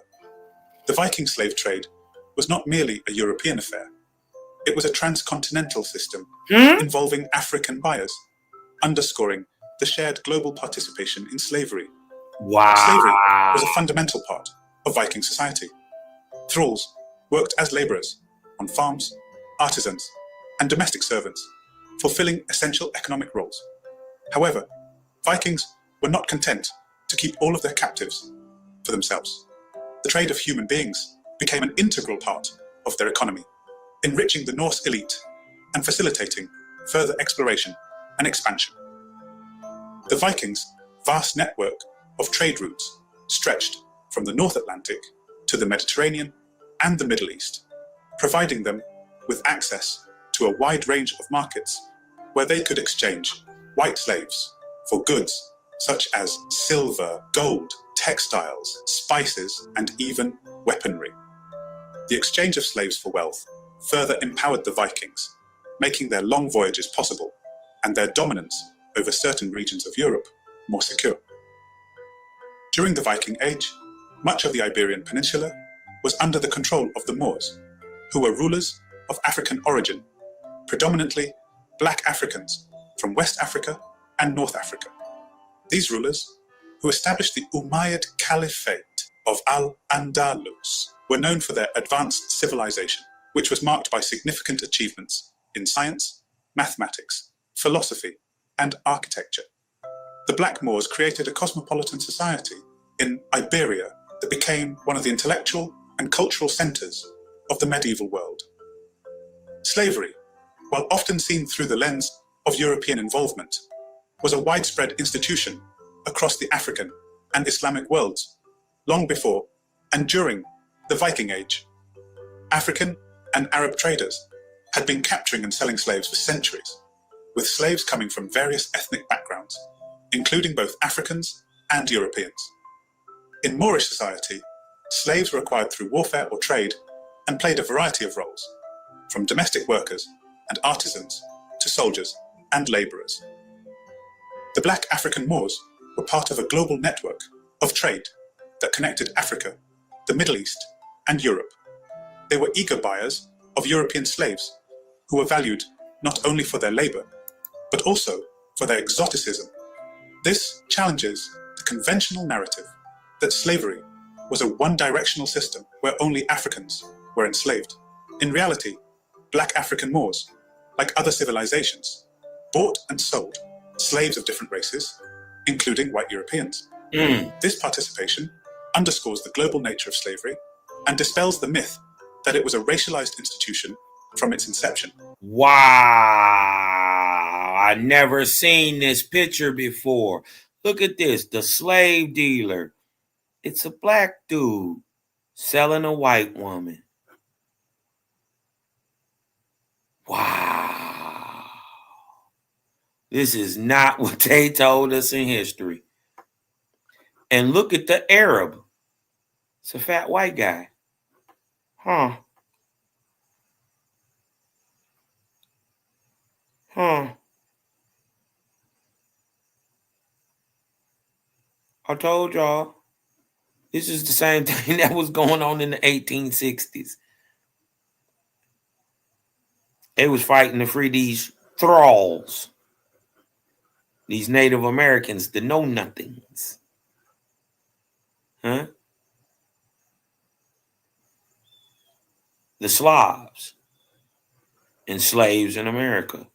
The Viking slave trade was not merely a European affair. It was a transcontinental system involving African buyers, underscoring the shared global participation in slavery. Wow. Slavery was a fundamental part of Viking society. Thralls worked as laborers on farms, artisans, and domestic servants, fulfilling essential economic roles. However, Vikings were not content to keep all of their captives for themselves. The trade of human beings became an integral part of their economy, enriching the Norse elite and facilitating further exploration and expansion. The Vikings' vast network of trade routes stretched from the North Atlantic to the Mediterranean and the Middle East, providing them with access to a wide range of markets where they could exchange white slaves for goods such as silver, gold, textiles, spices, and even weaponry. The exchange of slaves for wealth further empowered the Vikings, making their long voyages possible and their dominance over certain regions of Europe more secure. During the Viking Age, much of the Iberian Peninsula was under the control of the Moors, who were rulers of African origin, predominantly black Africans from West Africa and North Africa. These rulers, who established the Umayyad Caliphate of Al-Andalus, were known for their advanced civilization, which was marked by significant achievements in science, mathematics, philosophy, and architecture. The Black Moors created a cosmopolitan society in Iberia that became one of the intellectual and cultural centers of the medieval world. Slavery, while often seen through the lens of European involvement, was a widespread institution across the African and Islamic worlds, long before and during the Viking Age. African and Arab traders had been capturing and selling slaves for centuries, with slaves coming from various ethnic backgrounds, including both Africans and Europeans. In Moorish society, slaves were acquired through warfare or trade and played a variety of roles, from domestic workers and artisans to soldiers and laborers. The Black African Moors were part of a global network of trade that connected Africa, the Middle East, and Europe. They were eager buyers of European slaves who were valued not only for their labor, but also for their exoticism. This challenges the conventional narrative that slavery was a one-directional system where only Africans were enslaved. In reality, Black African Moors, like other civilizations, bought and sold slaves of different races, including white Europeans. This participation underscores the global nature of slavery and dispels the myth that it was a racialized institution from its inception. Wow, I never seen this picture before. Look at this, the slave dealer. It's a black dude selling a white woman. Wow. This is not what they told us in history. And look at the Arab. It's a fat white guy. Huh. Huh. I told y'all. This is the same thing that was going on in the 1860s. They was fighting to free these thralls, these Native Americans, the know-nothings. Huh? The Slavs and slaves in America.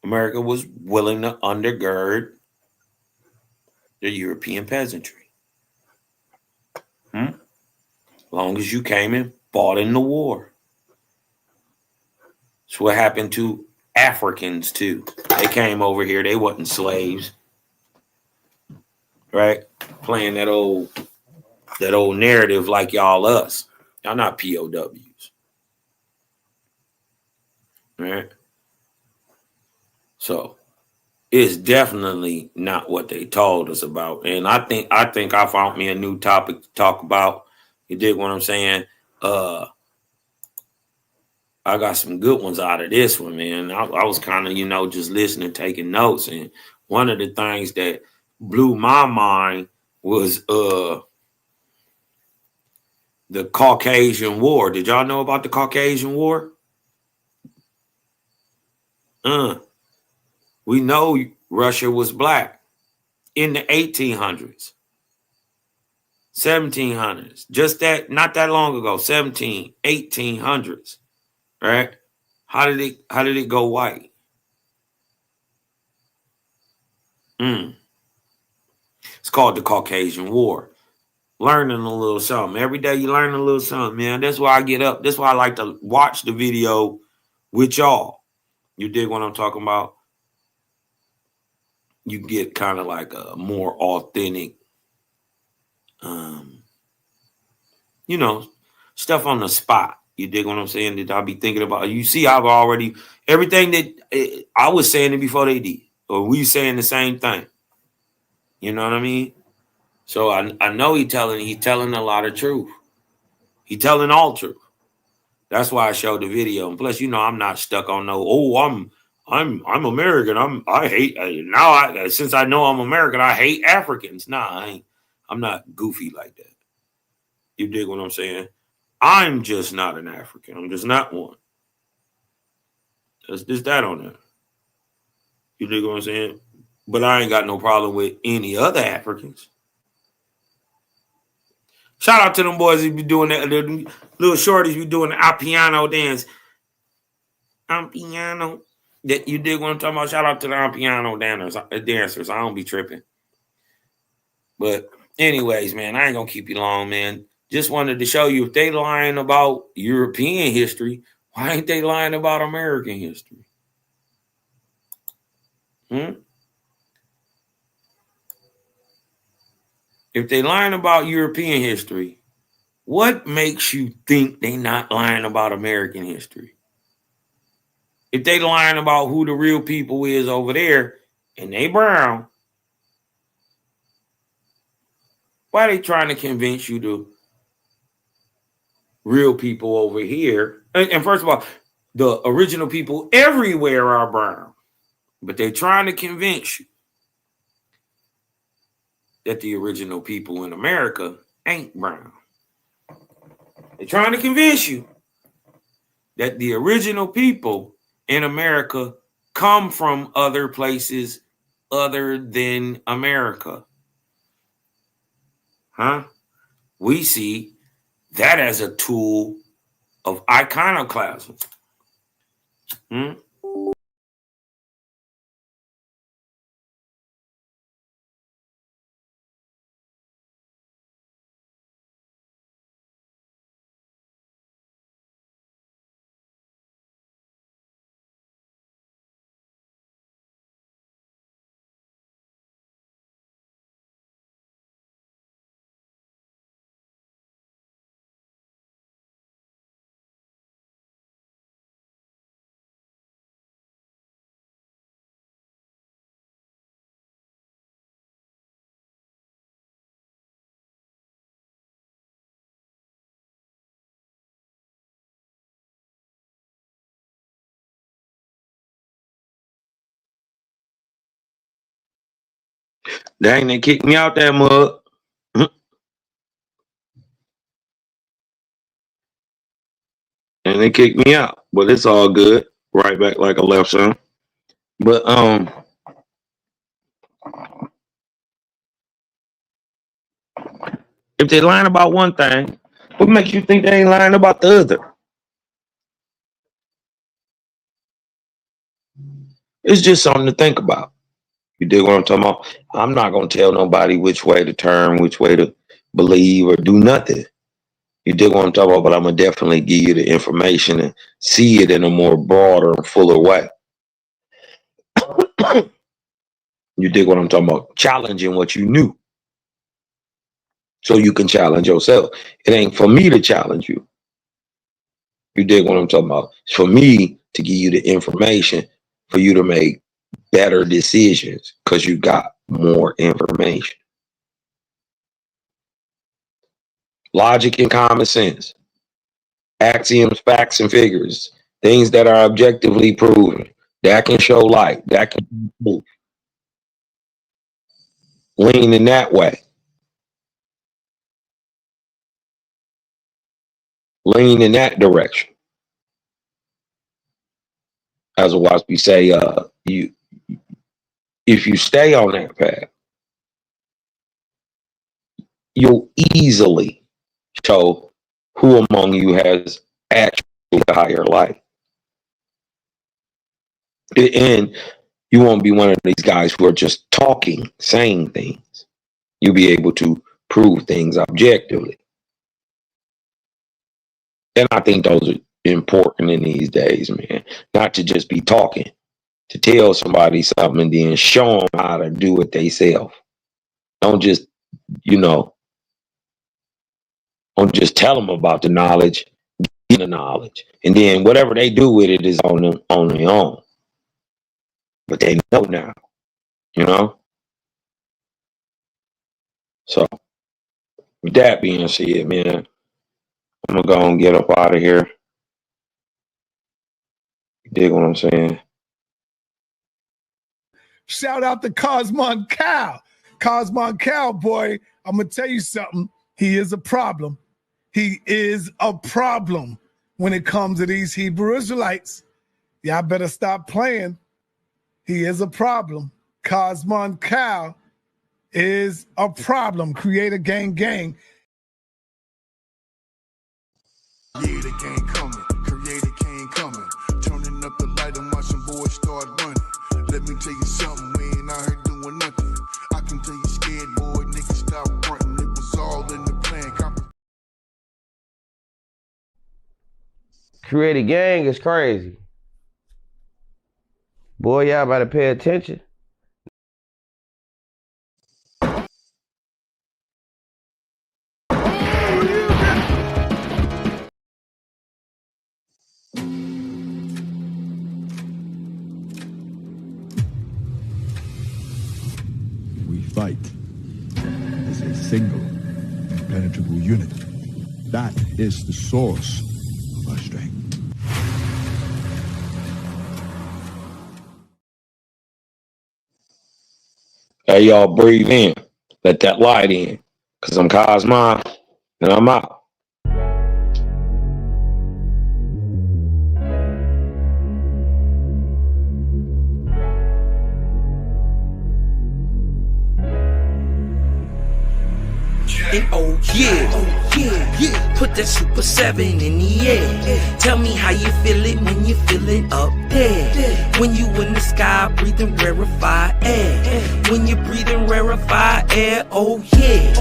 America was willing to undergird the European peasantry. As long as you came and fought in the war. That's what happened to Africans too. They came over here, they wasn't slaves. Right? Playing that old narrative like y'all us. Y'all not POWs. Right? So it's definitely not what they told us about. And I think I found me a new topic to talk about. You dig what I'm saying? I got some good ones out of this one, man. I was kind of, just listening, taking notes. And one of the things that blew my mind was the Caucasian War. Did y'all know about the Caucasian War? We know Russia was black in the 1800s, 1700s. Just that, not that long ago, 1800s. Right? How did it go white? It's called the Caucasian War. Learning a little something. Every day you learn a little something, man. That's why I get up. That's why I like to watch the video with y'all. You dig what I'm talking about? You get kind of like a more authentic, stuff on the spot. You dig what I'm saying? That I'll be thinking about. You see, I've already, everything that I was saying it before they did. Or we saying the same thing. You know what I mean? So I know he's telling a lot of truth. He's telling all truth. That's why I showed the video. And plus, I'm not stuck on I'm American. I hate now. Since I know I'm American, I hate Africans. Nah, I ain't. I'm not goofy like that. You dig what I'm saying? I'm just not an African. I'm just not one. There's just that on there. You dig what I'm saying? But I ain't got no problem with any other Africans. Shout out to them boys who be doing that. The little shorties be doing the Appiano dance. Ampiano. That you dig what I'm talking about? Shout out to the Ampiano dancers. I don't be tripping. But anyways, man, I ain't gonna keep you long, man. Just wanted to show you if they lying about European history, why ain't they lying about American history? If they lying about European history, what makes you think they not lying about American history? If they lying about who the real people is over there and they brown, why are they trying to convince you to real people over here? And first of all, the original people everywhere are brown, but they're trying to convince you that the original people in America ain't brown. They're trying to convince you that the original people in America come from other places other than America. We see that as a tool of iconoclasm. Dang, they kicked me out that mug. And they kicked me out. But it's all good. Right back like a left son. But if they lying about one thing, what makes you think they ain't lying about the other? It's just something to think about. You dig what I'm talking about? I'm not going to tell nobody which way to turn, which way to believe or do nothing. You dig what I'm talking about? But I'm going to definitely give you the information and see it in a more broader and fuller way. You dig what I'm talking about? Challenging what you knew. So you can challenge yourself. It ain't for me to challenge you. You dig what I'm talking about? It's for me to give you the information for you to make better decisions because you got more information. Logic and common sense. Axioms, facts, and figures. Things that are objectively proven. That can show light. That can move. Lean in that way. Lean in that direction. As a wise we say, if you stay on that path, you'll easily show who among you has actually a higher life. And you won't be one of these guys who are just talking, saying things. You'll be able to prove things objectively. And I think those are important in these days, man. Not to just be talking, to tell somebody something and then show them how to do it themselves. Don't just, don't just tell them about the knowledge, get the knowledge. And then whatever they do with it is on their own. But they know now, So, with that being said, man, I'm going to go and get up out of here. You dig what I'm saying? Shout out to Cosmon Cow. Cosmon Cow, boy, I'm going to tell you something. He is a problem. He is a problem when it comes to these Hebrew Israelites. Y'all better stop playing. He is a problem. Cosmon Cow is a problem. Creator gang. Yeah, the gang coming. Creator gang coming. Turning up the light and watching boys start running. Let me tell you something, we ain't out here doing nothing. I can tell you scared, boy, niggas stop fronting. It was all in the plan. Creator gang is crazy. Boy, y'all better pay attention. We fight as a single, impenetrable unit. That is the source of our strength. Hey, y'all breathe in. Let that light in. Because I'm Cosmon and I'm out. And oh yeah, put that Super 7 in the air. Tell me how you feel it when you're feeling up there. When you in the sky breathing rarefied air. When you're breathing rarefied air, oh yeah.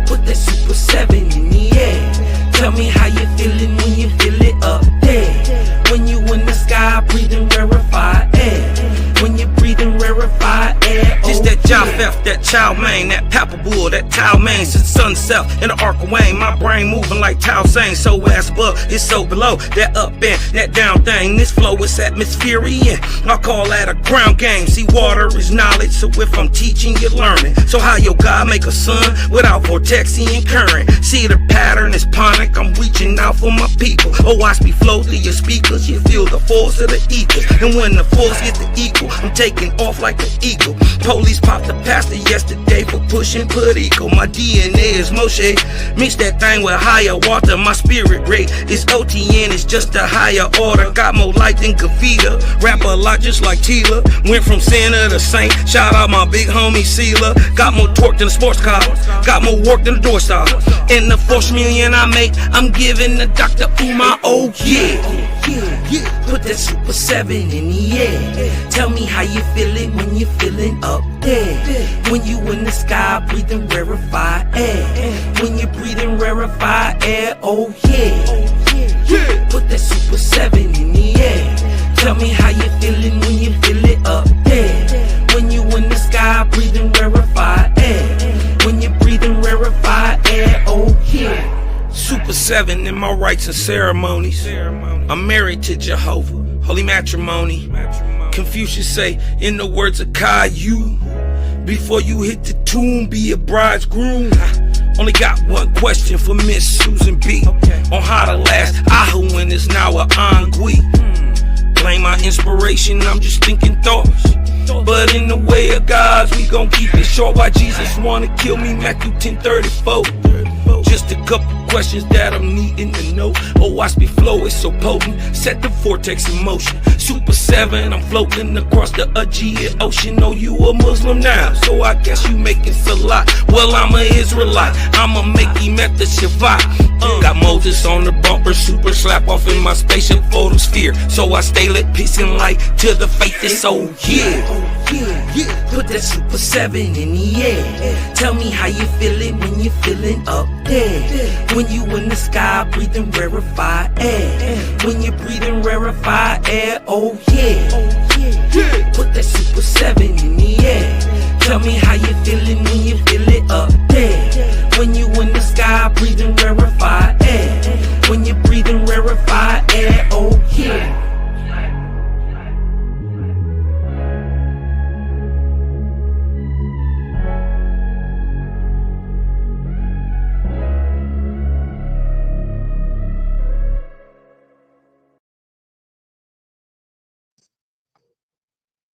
Put that Super 7 in the air. Tell me how you feeling when you feel it up there. When you in the sky breathing rarefied air. When you're breathing rarefied air, oh, It's that Japheth, that Chow Mein, that pepper. capable of that Tao Main since sun south in the arc of Wayne. My brain moving like Tao Sang, so ass above, it's so below. That up and that down thing, this flow is atmospherian. I call that a ground game. See, water is knowledge, so if I'm teaching, you're learning. So how your God make a sun without vortexian current? See, the pattern is ponic, I'm reaching out for my people. Oh, watch me flow through your speakers, you feel the force of the ether. And when the force gets the equal, I'm taking off like an eagle. Police popped the pastor yesterday for pushing put equal. My DNA is Moshe, mix that thing with higher water. My spirit rate is OTN, it's just a higher order. Got more light than Kavita, rap a lot just like Tila. Went from sinner to saint, shout out my big homie Sela. Got more torque than a sports car, got more work than a door star. In the 4 million I make, I'm giving the Dr. Umar, oh yeah. Put that Super 7 in the air. Tell me how you feeling when you're feeling up there. When you in the sky breathing rarefied air. When you're breathing rarefied air, oh yeah. Put that Super 7 in the air. Tell me how you feeling when you feel it up there. When you in the sky breathing rarefied air. When you're breathing rarefied air, oh yeah. Super 7 in my rites and ceremonies. I'm married to Jehovah, holy matrimony. Confucius say, in the words of Caillou, before you hit the tomb, be a bridegroom. Only got one question for Miss Susan B. On how to last Ahu when it's now a ennui. Blame my inspiration, I'm just thinking thoughts. But in the way of God's, we gon' keep it short. Why Jesus wanna kill me, Matthew 10:34. Just a couple questions that I'm needing to know. Oh, watch me flow, it's so potent. Set the vortex in motion. Super 7, I'm floating across the Aegean Ocean. Oh, you a Muslim now, so I guess you making salat. Well, I'm a Israelite, I'ma make him at the Shabbat. Got Moses on the bumper, super slap off in my spaceship photosphere. So I stay lit, peace and light to the faith is so yeah. Put that Super 7 in the air. Tell me how you feeling when you're feeling up there. When you in the sky breathing rarefied air. When you're breathing rarefied air, oh yeah. Put that Super 7 in the air.